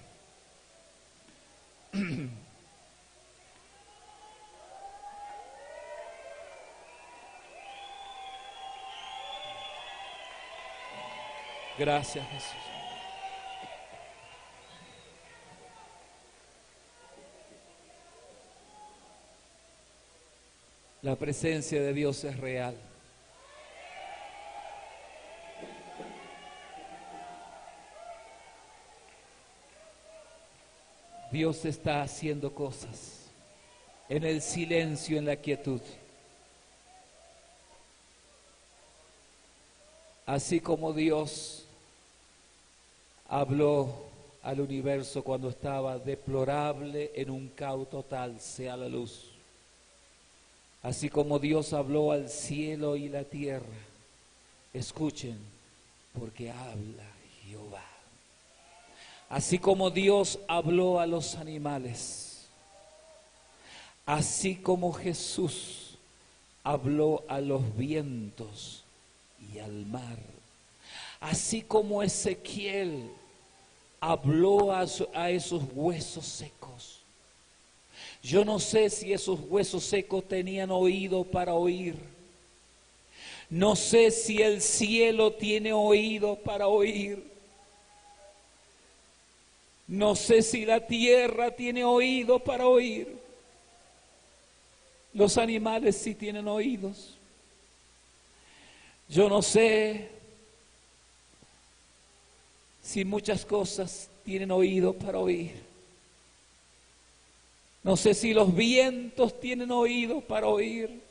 gracias, Jesús. La presencia de Dios es real. Dios está haciendo cosas en el silencio, en la quietud. Así como Dios habló al universo cuando estaba deplorable en un caos total, sea la luz. Así como Dios habló al cielo y la tierra, escuchen, porque habla Jehová. Así como Dios habló a los animales, así como Jesús habló a los vientos y al mar, así como Ezequiel habló a esos huesos secos. Yo no sé si esos huesos secos tenían oído para oír. No sé si el cielo tiene oído para oír. No sé si la tierra tiene oído para oír. Los animales sí tienen oídos. Yo no sé si muchas cosas tienen oído para oír. No sé si los vientos tienen oído para oír.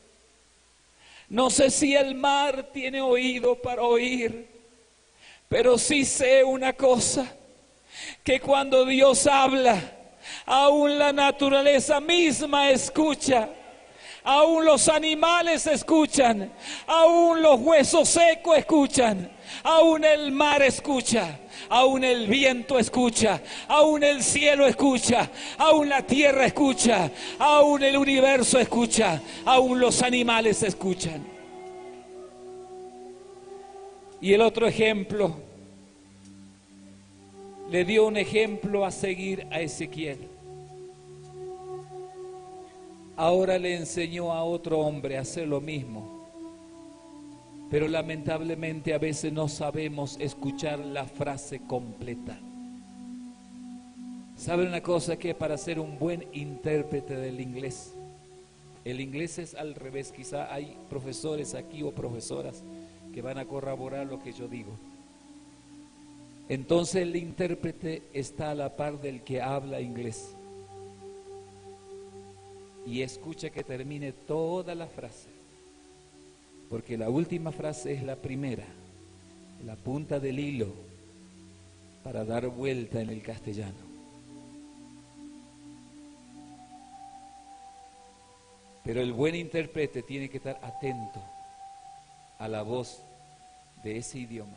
No sé si el mar tiene oído para oír. Pero sí sé una cosa, que cuando Dios habla, aún la naturaleza misma escucha, aún los animales escuchan, aún los huesos secos escuchan, aún el mar escucha, aún el viento escucha, aún el cielo escucha, aún la tierra escucha, aún el universo escucha, aún los animales escuchan. Y el otro ejemplo, le dio un ejemplo a seguir a Ezequiel. Ahora le enseñó a otro hombre a hacer lo mismo. Pero lamentablemente a veces no sabemos escuchar la frase completa. ¿Saben una cosa? Que para ser un buen intérprete del inglés, el inglés es al revés. Quizá hay profesores aquí o profesoras que van a corroborar lo que yo digo. Entonces el intérprete está a la par del que habla inglés y escucha que termine toda la frase, porque la última frase es la primera, la punta del hilo para dar vuelta en el castellano. Pero el buen intérprete tiene que estar atento a la voz de ese idioma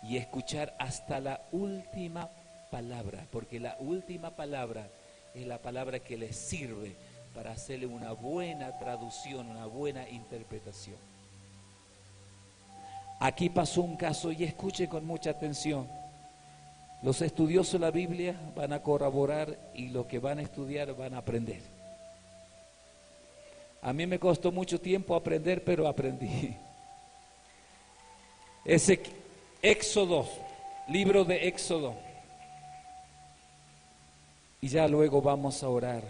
y escuchar hasta la última palabra, porque la última palabra es la palabra que le sirve para hacerle una buena traducción, una buena interpretación. Aquí pasó un caso, y escuche con mucha atención. Los estudiosos de la Biblia van a corroborar, y los que van a estudiar van a aprender. A mí me costó mucho tiempo aprender, pero aprendí. Ese Éxodo, libro de Éxodo. Y ya luego vamos a orar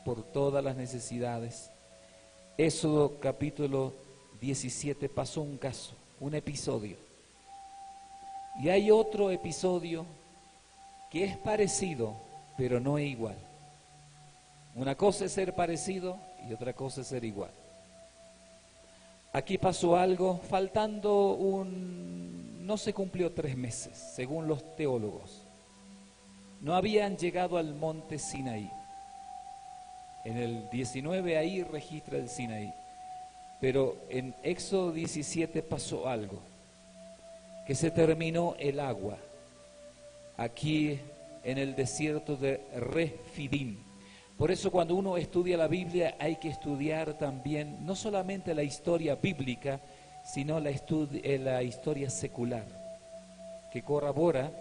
por todas las necesidades. Éxodo capítulo 17 pasó un caso, un episodio. Y hay otro episodio que es parecido, pero no es igual. Una cosa es ser parecido y otra cosa es ser igual. Aquí pasó algo, no se cumplió 3 meses, según los teólogos. No habían llegado al monte Sinaí. En el 19 ahí registra el Sinaí. Pero en Éxodo 17 pasó algo, que se terminó el agua. Aquí en el desierto de Refidim. Por eso cuando uno estudia la Biblia hay que estudiar también no solamente la historia bíblica, sino la historia secular, que corrobora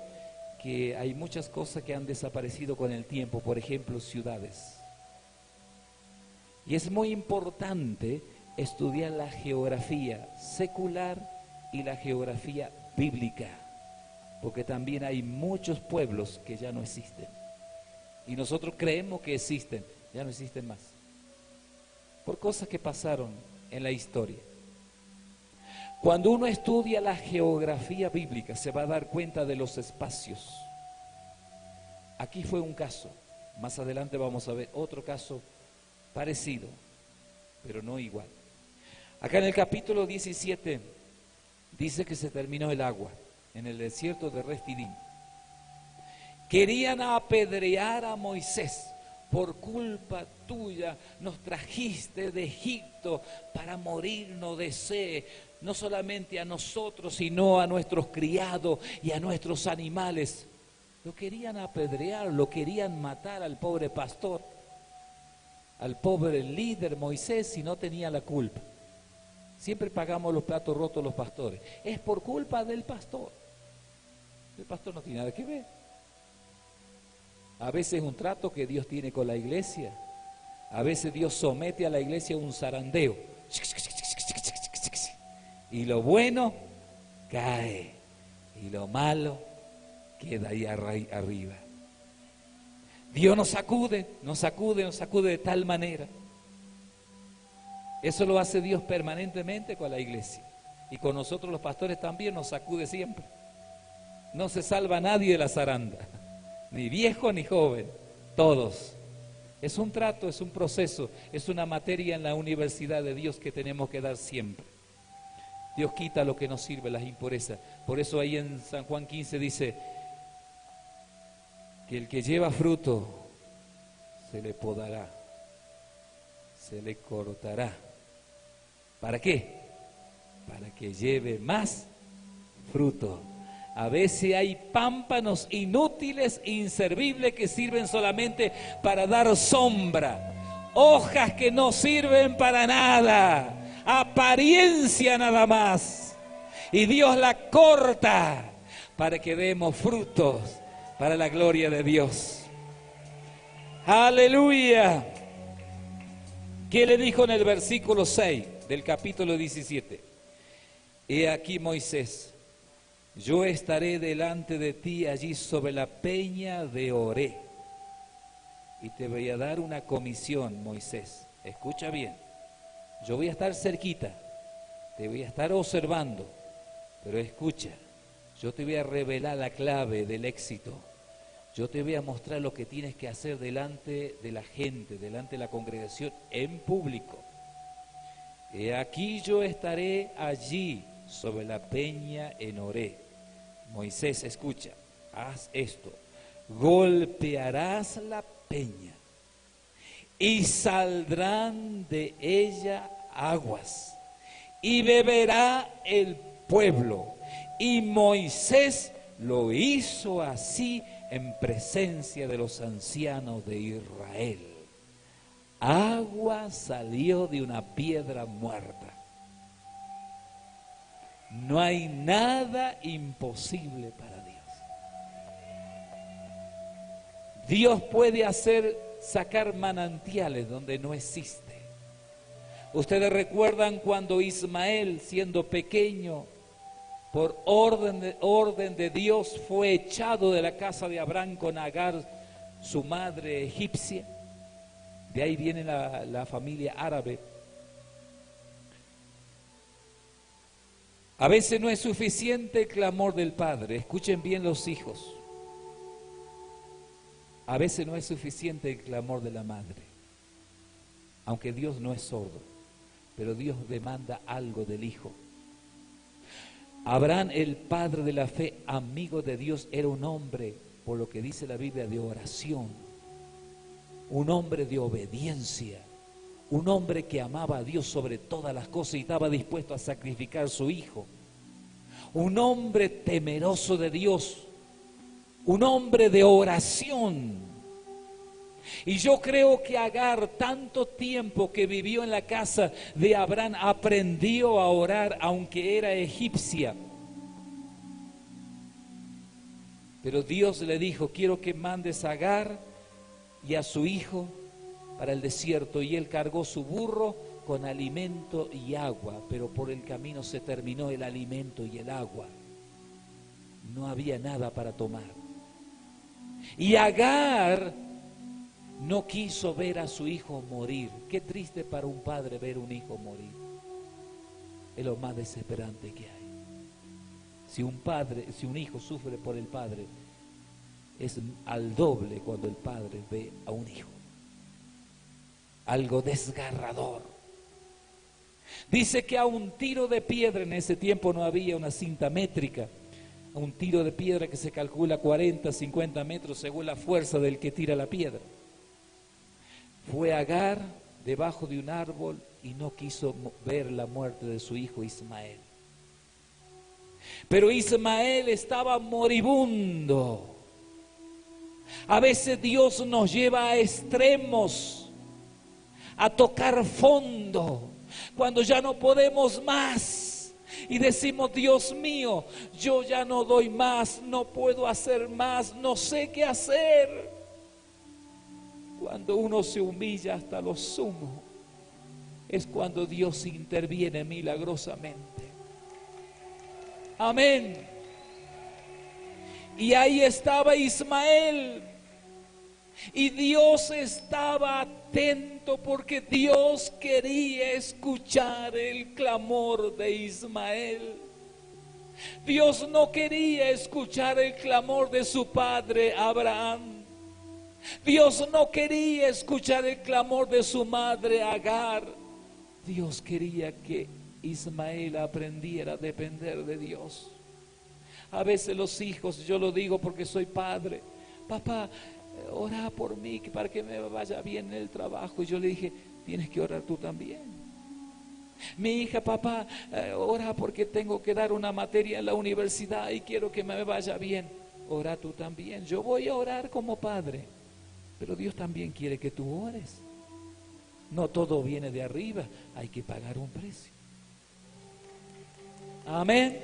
que hay muchas cosas que han desaparecido con el tiempo, por ejemplo, ciudades. Y es muy importante estudiar la geografía secular y la geografía bíblica, porque también hay muchos pueblos que ya no existen. Y nosotros creemos que existen, ya no existen más, por cosas que pasaron en la historia. Cuando uno estudia la geografía bíblica, se va a dar cuenta de los espacios. Aquí fue un caso, más adelante vamos a ver otro caso parecido, pero no igual. Acá en el capítulo 17 dice que se terminó el agua en el desierto de Refidim. Querían apedrear a Moisés. Por culpa tuya nos trajiste de Egipto para morirnos de sed, no solamente a nosotros, sino a nuestros criados y a nuestros animales. Lo querían apedrear, lo querían matar al pobre pastor, al pobre líder Moisés, si no tenía la culpa. Siempre pagamos los platos rotos los pastores. Es por culpa del pastor. El pastor no tiene nada que ver. A veces es un trato que Dios tiene con la iglesia. A veces Dios somete a la iglesia a un zarandeo. Y lo bueno cae. Y lo malo queda ahí arriba. Dios nos sacude de tal manera. Eso lo hace Dios permanentemente con la iglesia. Y con nosotros los pastores también nos sacude siempre. No se salva nadie de la zaranda. Ni viejo ni joven, todos. Es un trato, es un proceso, es una materia en la universidad de Dios que tenemos que dar siempre. Dios quita lo que nos sirve, las impurezas. Por eso ahí en San Juan 15 dice que el que lleva fruto se le podará, se le cortará. ¿Para qué? Para que lleve más fruto. A veces hay pámpanos inútiles, inservibles, que sirven solamente para dar sombra. Hojas que no sirven para nada. Apariencia nada más. Y Dios la corta para que demos frutos para la gloria de Dios. Aleluya. ¿Qué le dijo en el versículo 6 del capítulo 17? He aquí Moisés. Yo estaré delante de ti allí sobre la peña de Oré y te voy a dar una comisión, Moisés. Escucha bien, yo voy a estar cerquita, te voy a estar observando, pero escucha, yo te voy a revelar la clave del éxito. Yo te voy a mostrar lo que tienes que hacer delante de la gente, delante de la congregación, en público. He aquí yo estaré allí sobre la peña en Oré. Moisés, escucha, haz esto. Golpearás la peña y saldrán de ella aguas y beberá el pueblo. Y Moisés lo hizo así en presencia de los ancianos de Israel. Agua salió de una piedra muerta. No hay nada imposible para Dios. Dios puede sacar manantiales donde no existe. Ustedes recuerdan cuando Ismael, siendo pequeño, por orden de Dios, fue echado de la casa de Abraham con Agar, su madre egipcia. De ahí viene la familia árabe. A veces no es suficiente el clamor del padre. Escuchen bien los hijos. A veces no es suficiente el clamor de la madre. Aunque Dios no es sordo, pero Dios demanda algo del hijo. Abraham, el padre de la fe, amigo de Dios, era un hombre, por lo que dice la Biblia, de oración, un hombre de obediencia, un hombre que amaba a Dios sobre todas las cosas y estaba dispuesto a sacrificar a su hijo, un hombre temeroso de Dios, un hombre de oración. Y yo creo que Agar, tanto tiempo que vivió en la casa de Abraham, aprendió a orar aunque era egipcia. Pero Dios le dijo: quiero que mandes a Agar y a su hijo para el desierto. Y él cargó su burro con alimento y agua, pero por el camino se terminó el alimento y el agua. No había nada para tomar. Y Agar no quiso ver a su hijo morir. Qué triste para un padre ver un hijo morir. Es lo más desesperante que hay. Si un hijo sufre por el padre, es al doble cuando el padre ve a un hijo. Algo desgarrador. Dice que a un tiro de piedra, en ese tiempo no había una cinta métrica, a un tiro de piedra que se calcula 40, 50 metros según la fuerza del que tira la piedra. Fue Agar debajo de un árbol y no quiso ver la muerte de su hijo Ismael. Pero Ismael estaba moribundo. A veces Dios nos lleva a extremos, a tocar fondo, cuando ya no podemos más. Y decimos: Dios mío, yo ya no doy más, no puedo hacer más, no sé qué hacer. Cuando uno se humilla hasta lo sumo, es cuando Dios interviene milagrosamente. Amén. Y ahí estaba Ismael. Y Dios estaba atento porque Dios quería escuchar el clamor de Ismael. Dios no quería escuchar el clamor de su padre Abraham. Dios no quería escuchar el clamor de su madre Agar. Dios quería que Ismael aprendiera a depender de Dios. A veces los hijos, yo lo digo porque soy padre: papá, ora por mí para que me vaya bien en el trabajo. Y yo le dije: tienes que orar tú también. Mi hija: papá, ora porque tengo que dar una materia en la universidad y quiero que me vaya bien. Ora tú también. Yo voy a orar como padre, pero Dios también quiere que tú ores. No todo viene de arriba, hay que pagar un precio. Amén.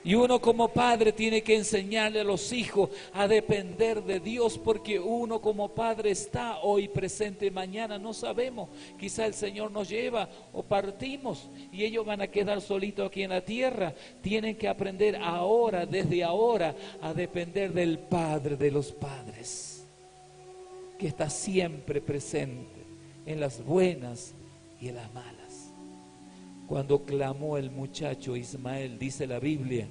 Y uno como padre tiene que enseñarle a los hijos a depender de Dios, porque uno como padre está hoy presente, mañana no sabemos. Quizá el Señor nos lleva o partimos y ellos van a quedar solitos aquí en la tierra. Tienen que aprender ahora, desde ahora, a depender del Padre de los padres, que está siempre presente en las buenas y en las malas. Cuando clamó el muchacho Ismael, dice la Biblia,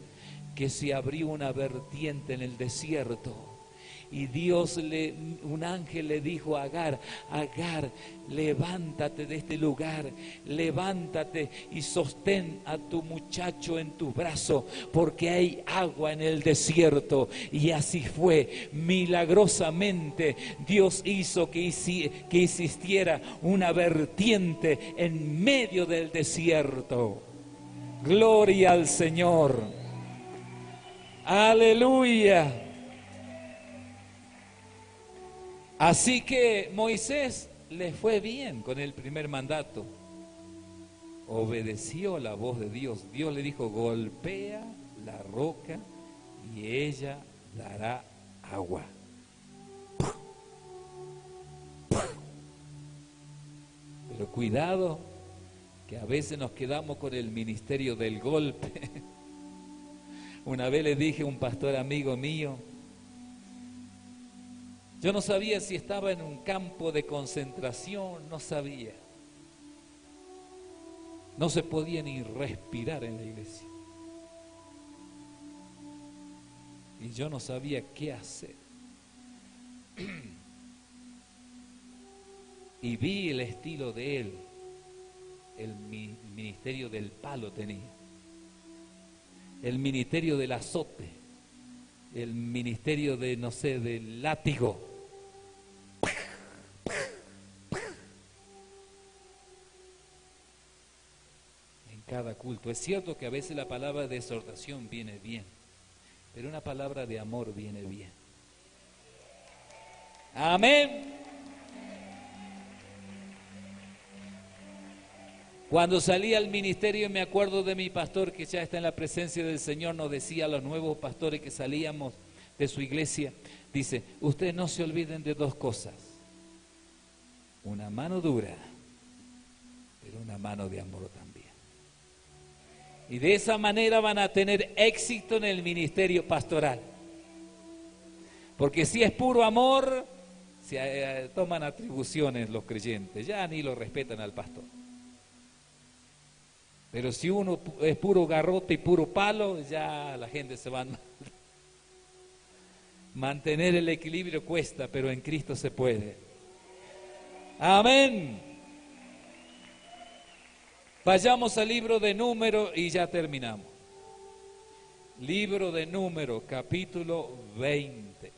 que se abrió una vertiente en el desierto. Y un ángel le dijo a Agar: Agar, levántate de este lugar, levántate y sostén a tu muchacho en tu brazo, porque hay agua en el desierto. Y así fue, milagrosamente Dios hizo que existiera una vertiente en medio del desierto. Gloria al Señor. Aleluya. Así que Moisés le fue bien con el primer mandato. Obedeció la voz de Dios. Dios le dijo: golpea la roca y ella dará agua. Pero cuidado, que a veces nos quedamos con el ministerio del golpe. Una vez le dije a un pastor amigo mío, yo no sabía si estaba en un campo de concentración, no sabía. No se podía ni respirar en la iglesia. Y yo no sabía qué hacer. Y vi el estilo de él. El ministerio del palo tenía. El ministerio del azote. El ministerio de, no sé, del látigo. En cada culto. Es cierto que a veces la palabra de exhortación viene bien, pero una palabra de amor viene bien. Amén. Cuando salí al ministerio, me acuerdo de mi pastor que ya está en la presencia del Señor, nos decía a los nuevos pastores que salíamos de su iglesia, dice, ustedes no se olviden de dos cosas, una mano dura, pero una mano de amor también. Y de esa manera van a tener éxito en el ministerio pastoral. Porque si es puro amor, se toman atribuciones los creyentes, ya ni lo respetan al pastor. Pero si uno es puro garrote y puro palo, ya la gente se va a mantener el equilibrio cuesta, pero en Cristo se puede. Amén. Vayamos al libro de Números y ya terminamos. Libro de Números, capítulo 20.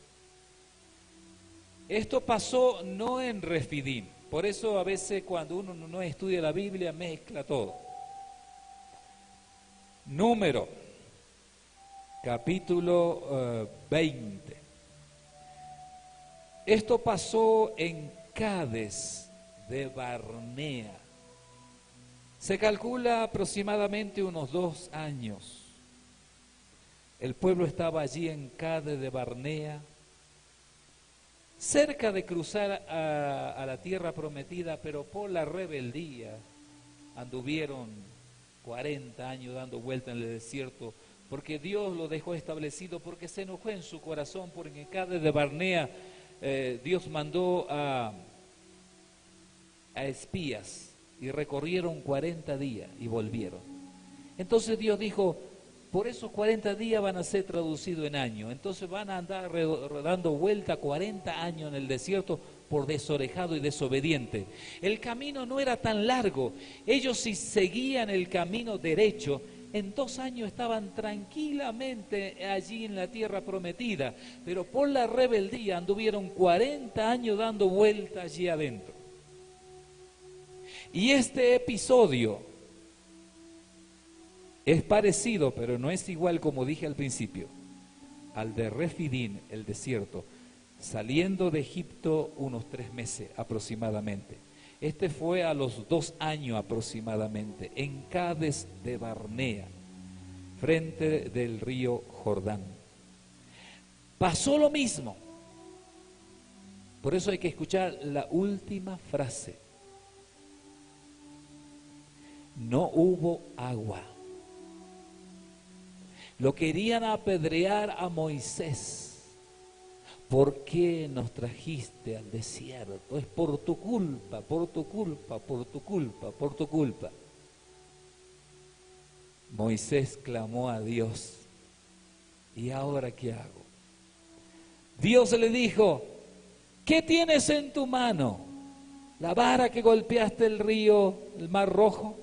Esto pasó no en Refidim, por eso a veces cuando uno no estudia la Biblia mezcla todo. Número, capítulo 20. Esto pasó en Cades de Barnea. Se calcula aproximadamente unos 2 años. El pueblo estaba allí en Cades de Barnea, cerca de cruzar a la tierra prometida, pero por la rebeldía anduvieron 40 años dando vuelta en el desierto, porque Dios lo dejó establecido, porque se enojó en su corazón, porque en Cades de Barnea Dios mandó a espías y recorrieron 40 días y volvieron. Entonces Dios dijo, por esos 40 días van a ser traducidos en años, entonces van a andar dando vuelta 40 años en el desierto por desorejado y desobediente. El camino no era tan largo, ellos si seguían el camino derecho, en 2 años estaban tranquilamente allí en la tierra prometida, pero por la rebeldía anduvieron 40 años dando vuelta allí adentro. Y este episodio es parecido, pero no es igual, como dije al principio, al de Refidim, el desierto, saliendo de Egipto unos 3 meses aproximadamente. Este fue a los 2 años aproximadamente, en Cades de Barnea, frente del río Jordán. Pasó lo mismo. Por eso hay que escuchar la última frase. No hubo agua. Lo querían apedrear a Moisés. ¿Por qué nos trajiste al desierto? Es por tu culpa, por tu culpa, por tu culpa, por tu culpa. Moisés clamó a Dios. ¿Y ahora qué hago? Dios le dijo, ¿qué tienes en tu mano? ¿La vara que golpeaste el río, el mar rojo?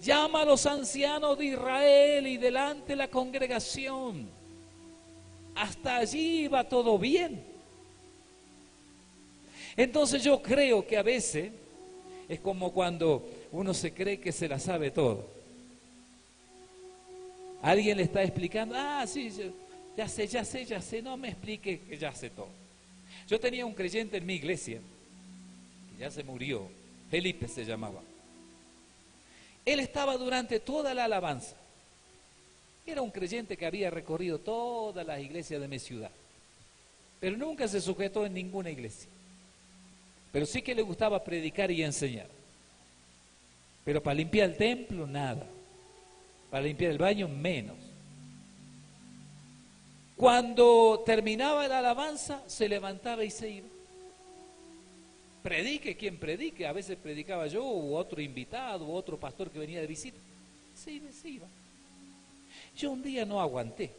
Llama a los ancianos de Israel y delante de la congregación. Hasta allí iba todo bien. Entonces yo creo que a veces es como cuando uno se cree que se la sabe todo. Alguien le está explicando, sí, ya sé, no me explique que ya sé todo. Yo tenía un creyente en mi iglesia, que ya se murió, Felipe se llamaba. Él estaba durante toda la alabanza. Era un creyente que había recorrido todas las iglesias de mi ciudad, pero nunca se sujetó en ninguna iglesia. pero sí que le gustaba predicar y enseñar. Pero para limpiar el templo, nada. Para limpiar el baño, menos. Cuando terminaba la alabanza, se levantaba y se iba. Predique quien predique, a veces predicaba yo, u otro invitado, u otro pastor que venía de visita. Se iba. Yo un día no aguanté.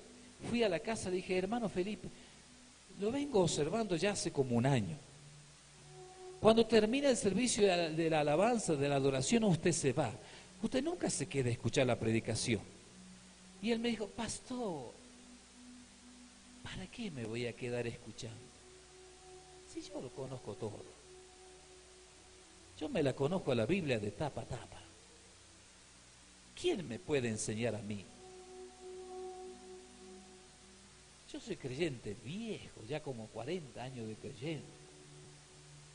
Fui a la casa y dije, hermano Felipe, lo vengo observando ya hace como un año. Cuando termina el servicio de la alabanza, de la adoración, usted se va. Usted nunca se queda a escuchar la predicación. Y él me dijo, pastor, ¿para qué me voy a quedar escuchando? Si yo lo conozco todo. Yo me la conozco a la Biblia de tapa a tapa. ¿Quién me puede enseñar a mí? Yo soy creyente viejo, ya como 40 años de creyente.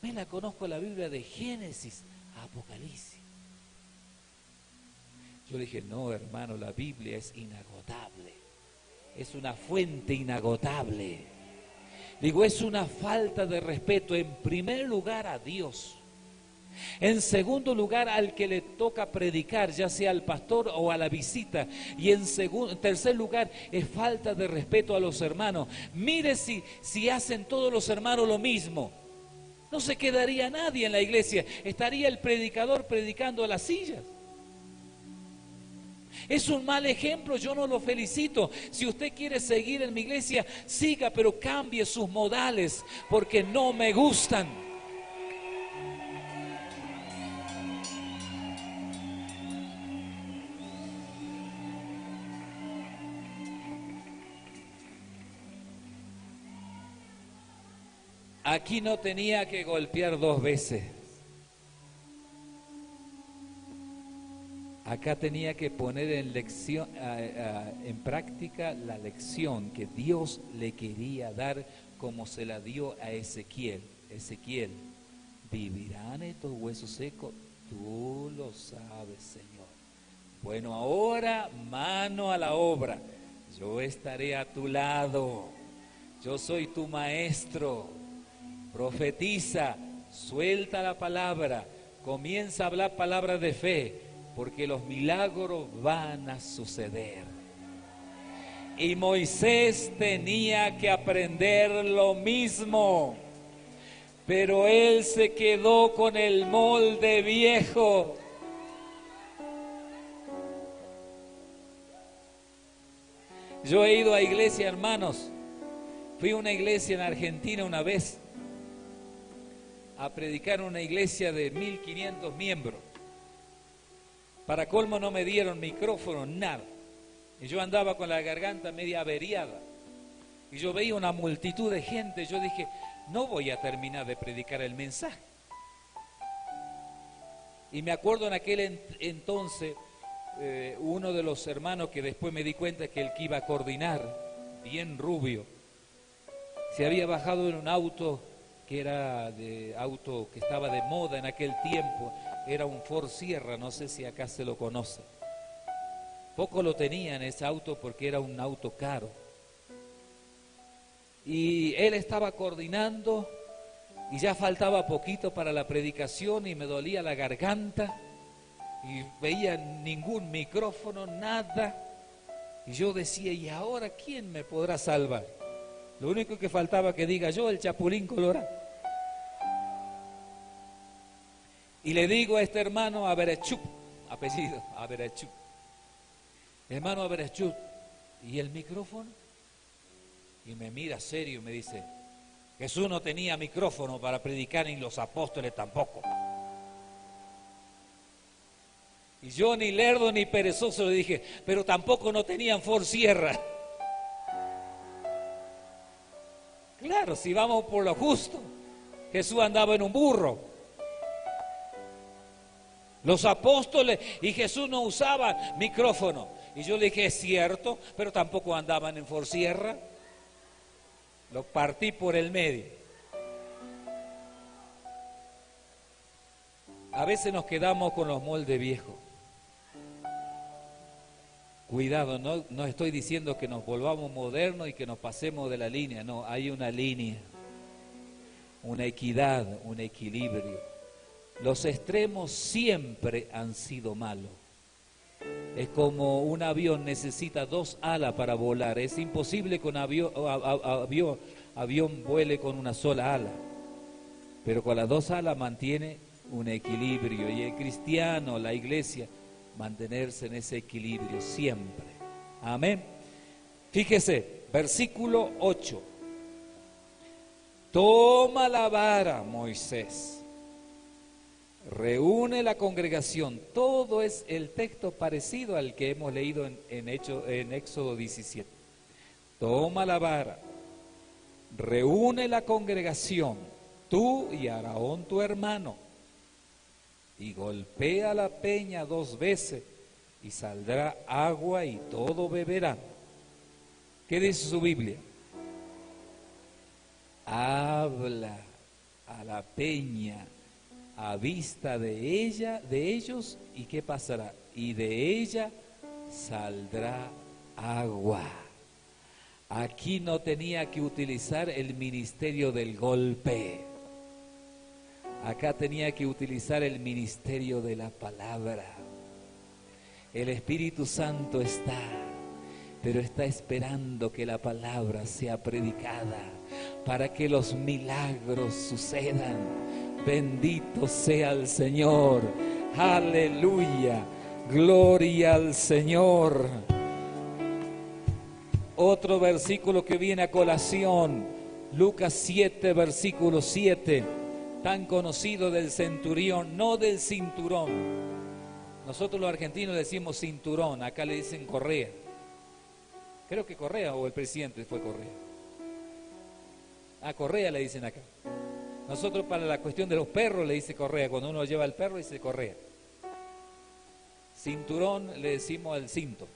Me la conozco a la Biblia de Génesis a Apocalipsis. Yo le dije, no hermano, la Biblia es inagotable. Es una fuente inagotable. Digo, es una falta de respeto en primer lugar a Dios. En segundo lugar al que le toca predicar, ya sea al pastor o a la visita. Y en tercer lugar es falta de respeto a los hermanos. Mire si hacen todos los hermanos lo mismo. No se quedaría nadie en la iglesia. Estaría el predicador predicando a las sillas. Es un mal ejemplo, yo no lo felicito. Si usted quiere seguir en mi iglesia, siga, pero cambie sus modales, porque no me gustan. Aquí no tenía que golpear 2 veces. Acá tenía que poner en práctica la lección que Dios le quería dar, como se la dio a Ezequiel. Ezequiel, ¿vivirán estos huesos secos? Tú lo sabes, Señor. Bueno, ahora mano a la obra. Yo estaré a tu lado. Yo soy tu maestro. Profetiza, suelta la palabra, comienza a hablar palabras de fe, porque los milagros van a suceder. Y Moisés tenía que aprender lo mismo, pero él se quedó con el molde viejo. Yo he ido a iglesia, hermanos. Fui a una iglesia en Argentina una vez a predicar en una iglesia de 1500 miembros. Para colmo no me dieron micrófono, nada. Y yo andaba con la garganta media averiada. Y yo veía una multitud de gente. Yo dije, no voy a terminar de predicar el mensaje. Y me acuerdo en aquel entonces, uno de los hermanos que después me di cuenta que el que iba a coordinar, bien rubio, se había bajado en un auto que era auto que estaba de moda en aquel tiempo. Era un Ford Sierra, no sé si acá se lo conoce. Poco lo tenían ese auto porque era un auto caro. Y él estaba coordinando y ya faltaba poquito para la predicación y me dolía la garganta y veía ningún micrófono, nada. Y yo decía, ¿y ahora quién me podrá salvar? Lo único que faltaba que diga yo, el Chapulín Colorado. Y le digo a este hermano Aberechuk, apellido Aberechuk, hermano Aberechuk, ¿y el micrófono? Y me mira serio y me dice, Jesús no tenía micrófono para predicar, ni los apóstoles tampoco. Y yo ni lerdo ni perezoso le dije, pero tampoco no tenían Ford Sierra. Claro, si vamos por lo justo, Jesús andaba en un burro. Los apóstoles y Jesús no usaban micrófono. Y yo le dije, es cierto, pero tampoco andaban en Ford Sierra. Lo partí por el medio. A veces nos quedamos con los moldes viejos. Cuidado, no estoy diciendo que nos volvamos modernos y que nos pasemos de la línea. No, hay una línea. una equidad, un equilibrio. Los extremos siempre han sido malos. Es como un avión necesita 2 alas para volar. Es imposible que un avión vuele con una sola ala. Pero con las 2 alas mantiene un equilibrio. Y el cristiano, la iglesia, mantenerse en ese equilibrio siempre. Amén. Fíjese, versículo 8. Toma la vara, Moisés. Reúne la congregación. Todo es el texto parecido al que hemos leído en Éxodo 17. Toma la vara, reúne la congregación, tú y Aarón tu hermano, y golpea la peña 2 veces, y saldrá agua y todo beberán. ¿Qué dice su Biblia? Habla a la peña a vista de ellos, ¿y qué pasará? Y de ella saldrá agua. Aquí no tenía que utilizar el ministerio del golpe. Acá tenía que utilizar el ministerio de la palabra. El Espíritu Santo está, pero está esperando que la palabra sea predicada para que los milagros sucedan. Bendito sea el Señor. Aleluya. Gloria al Señor. Otro versículo que viene a colación, Lucas 7, versículo 7, tan conocido del centurión, no del cinturón. Nosotros los argentinos decimos cinturón, acá le dicen correa. Creo que Correa o el presidente fue Correa. Correa le dicen acá. Nosotros para la cuestión de los perros le dice correa, cuando uno lleva el perro dice correa. Cinturón le decimos al cinto.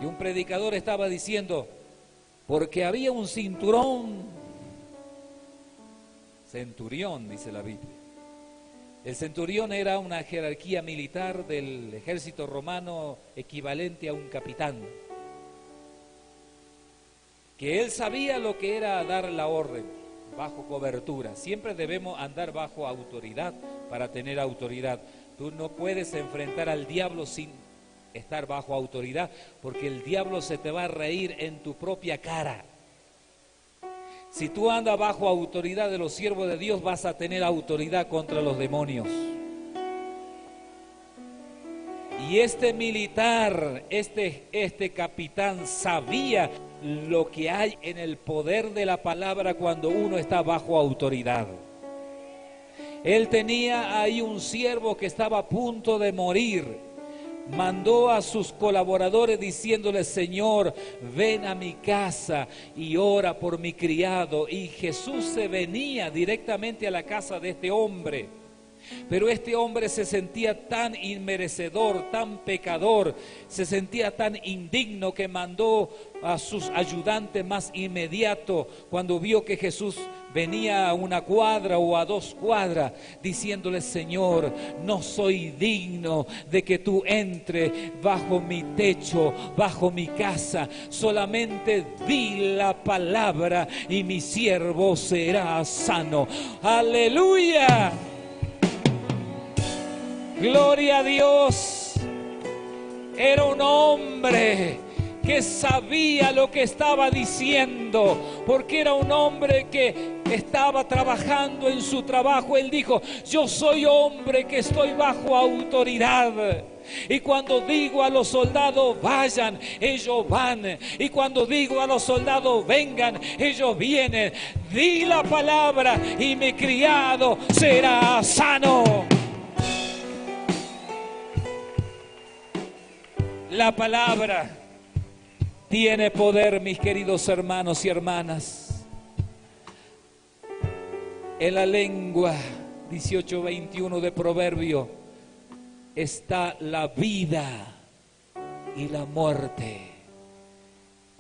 Y un predicador estaba diciendo, porque había un cinturón, centurión dice la Biblia. El centurión era una jerarquía militar del ejército romano equivalente a un capitán. Que él sabía lo que era dar la orden. Bajo cobertura, siempre debemos andar bajo autoridad para tener autoridad. Tú no puedes enfrentar al diablo sin estar bajo autoridad, porque el diablo se te va a reír en tu propia cara. Si tú andas bajo autoridad de los siervos de Dios, vas a tener autoridad contra los demonios. Y este militar, este capitán sabía lo que hay en el poder de la palabra cuando uno está bajo autoridad. Él tenía ahí un siervo que estaba a punto de morir. Mandó a sus colaboradores diciéndole, Señor, ven a mi casa y ora por mi criado. Y Jesús se venía directamente a la casa de este hombre. Pero este hombre se sentía tan inmerecedor, tan pecador, se sentía tan indigno que mandó a sus ayudantes más inmediatos cuando vio que Jesús venía a 1 cuadra o a 2 cuadras, diciéndole, Señor, no soy digno de que tú entres bajo mi techo, bajo mi casa, solamente di la palabra y mi siervo será sano. ¡Aleluya! Gloria a Dios. Era un hombre que sabía lo que estaba diciendo, porque era un hombre que estaba trabajando en su trabajo. Él dijo, yo soy hombre que estoy bajo autoridad. Y cuando digo a los soldados vayan, ellos van. Y cuando digo a los soldados vengan, ellos vienen. Di la palabra y mi criado será sano. La palabra tiene poder, mis queridos hermanos y hermanas. En la lengua 18:21 de Proverbio está la vida y la muerte.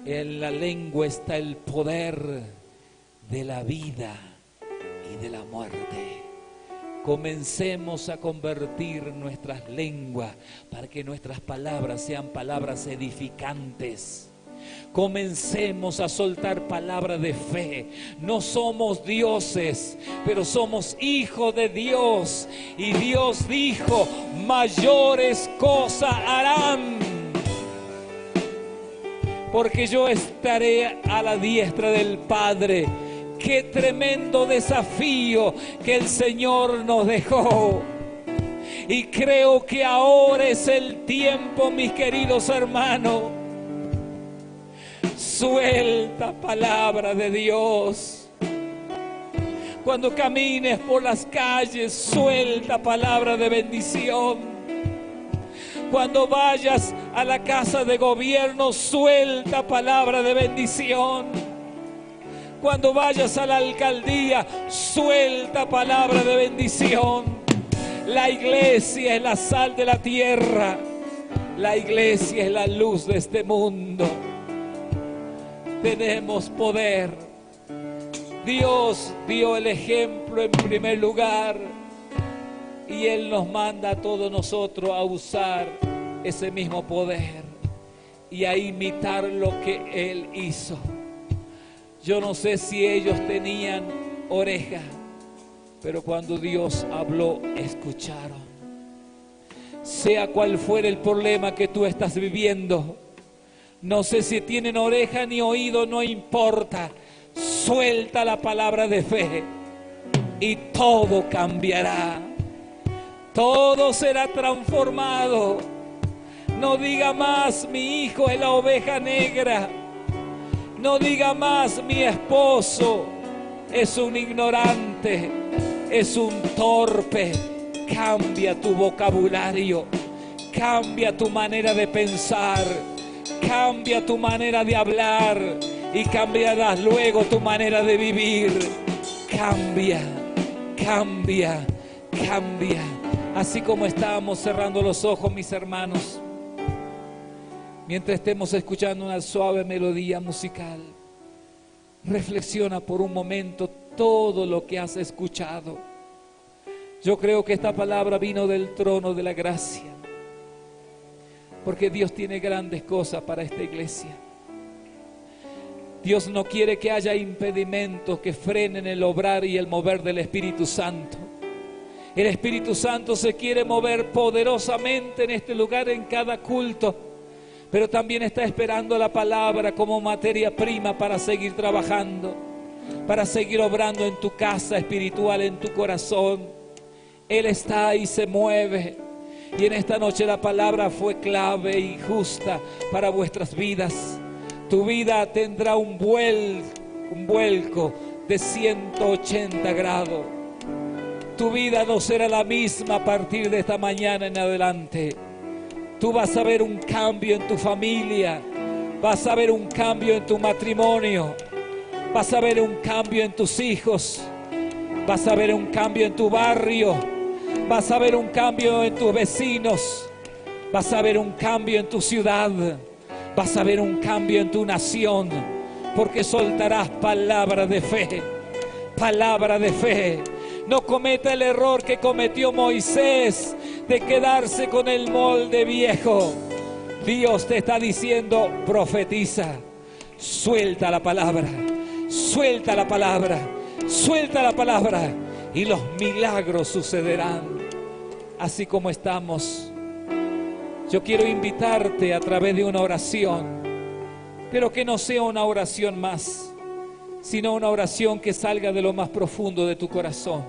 En la lengua está el poder de la vida y de la muerte. Comencemos a convertir nuestras lenguas para que nuestras palabras sean palabras edificantes, Comencemos a soltar palabras de fe. No somos dioses, pero somos hijos de Dios. Y Dios dijo, mayores cosas harán, porque yo estaré a la diestra del Padre. Qué tremendo desafío que el Señor nos dejó. Y creo que ahora es el tiempo, mis queridos hermanos. Suelta palabra de Dios. Cuando camines por las calles, suelta palabra de bendición. Cuando vayas a la casa de gobierno, suelta palabra de bendición. Cuando vayas a la alcaldía, suelta palabra de bendición. La iglesia es la sal de la tierra. La iglesia es la luz de este mundo. Tenemos poder. Dios dio el ejemplo en primer lugar y Él nos manda a todos nosotros a usar ese mismo poder y a imitar lo que Él hizo. Yo no sé si ellos tenían oreja, pero cuando Dios habló, escucharon. Sea cual fuera el problema que tú estás viviendo, no sé si tienen oreja ni oído, no importa. Suelta la palabra de fe y todo cambiará. Todo será transformado. No diga más, mi hijo es la oveja negra. No diga más, mi esposo es un ignorante, es un torpe. Cambia tu vocabulario, cambia tu manera de pensar. Cambia tu manera de hablar y cambiarás luego tu manera de vivir. Cambia, cambia, cambia. Así como estábamos cerrando los ojos, mis hermanos, mientras estemos escuchando una suave melodía musical, reflexiona por un momento todo lo que has escuchado. Yo creo que esta palabra vino del trono de la gracia, porque Dios tiene grandes cosas para esta iglesia. Dios no quiere que haya impedimentos que frenen el obrar y el mover del Espíritu Santo. El Espíritu Santo se quiere mover poderosamente en este lugar, en cada culto, pero también está esperando la palabra como materia prima para seguir trabajando, para seguir obrando en tu casa espiritual, en tu corazón. Él está y se mueve. Y en esta noche la palabra fue clave y justa para vuestras vidas. Tu vida tendrá un vuelco de 180 grados. Tu vida no será la misma a partir de esta mañana en adelante. Tú vas a ver un cambio en tu familia. Vas a ver un cambio en tu matrimonio. Vas a ver un cambio en tus hijos. Vas a ver un cambio en tu barrio. Vas a ver un cambio en tus vecinos. Vas a ver un cambio en tu ciudad. Vas a ver un cambio en tu nación. Porque soltarás palabra de fe. Palabra de fe. No cometa el error que cometió Moisés de quedarse con el molde viejo. Dios te está diciendo, profetiza. Suelta la palabra. Suelta la palabra. Suelta la palabra. Y los milagros sucederán. Así como estamos, yo quiero invitarte a través de una oración, pero que no sea una oración más, sino una oración que salga de lo más profundo de tu corazón.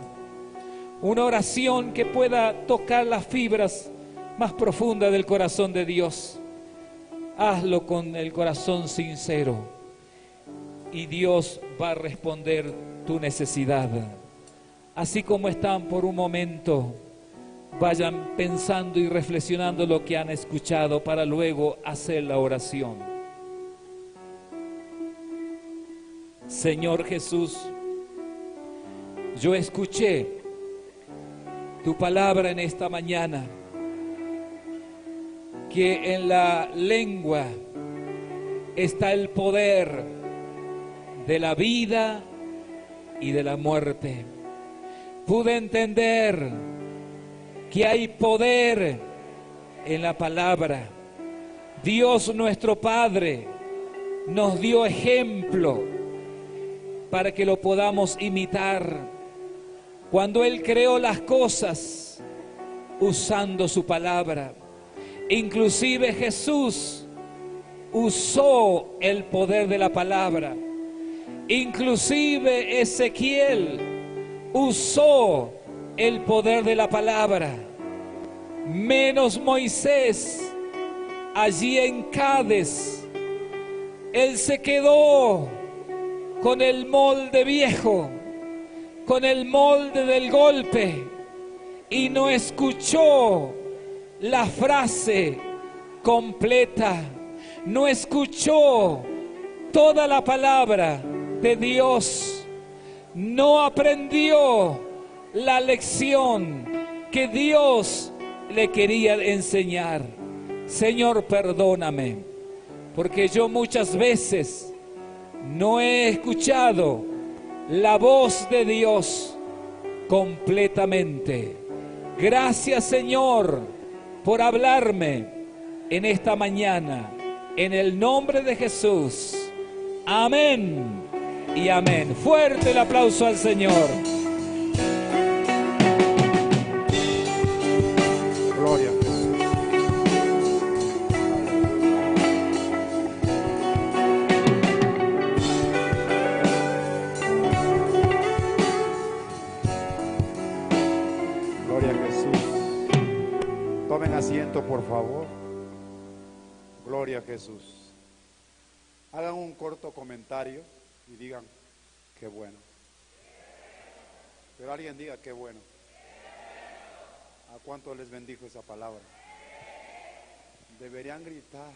Una oración que pueda tocar las fibras más profundas del corazón de Dios. Hazlo con el corazón sincero y Dios va a responder tu necesidad. Así como están por un momento, vayan pensando y reflexionando lo que han escuchado para luego hacer la oración. Señor Jesús, yo escuché tu palabra en esta mañana, que en la lengua está el poder de la vida y de la muerte. Pude entender que hay poder en la palabra. Dios nuestro Padre nos dio ejemplo para que lo podamos imitar. Cuando Él creó las cosas usando su palabra, inclusive Jesús usó el poder de la palabra. Inclusive Ezequiel usó el poder de la palabra. Menos Moisés, allí en Cádiz, él se quedó con el molde viejo, con el molde del golpe, y no escuchó la frase completa, no escuchó toda la palabra de Dios, no aprendió la lección que Dios le quería enseñar. Señor, perdóname, porque yo muchas veces no he escuchado la voz de Dios completamente. Gracias, Señor, por hablarme en esta mañana, en el nombre de Jesús. Amén y amén. Fuerte el aplauso al Señor. Gloria. Gloria a Jesús. Tomen asiento, por favor. Gloria a Jesús. Hagan un corto comentario y digan, qué bueno. Pero alguien diga, qué bueno. ¿A cuánto les bendijo esa palabra? Deberían gritar.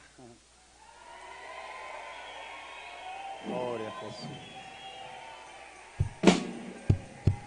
Gloria a Jesús.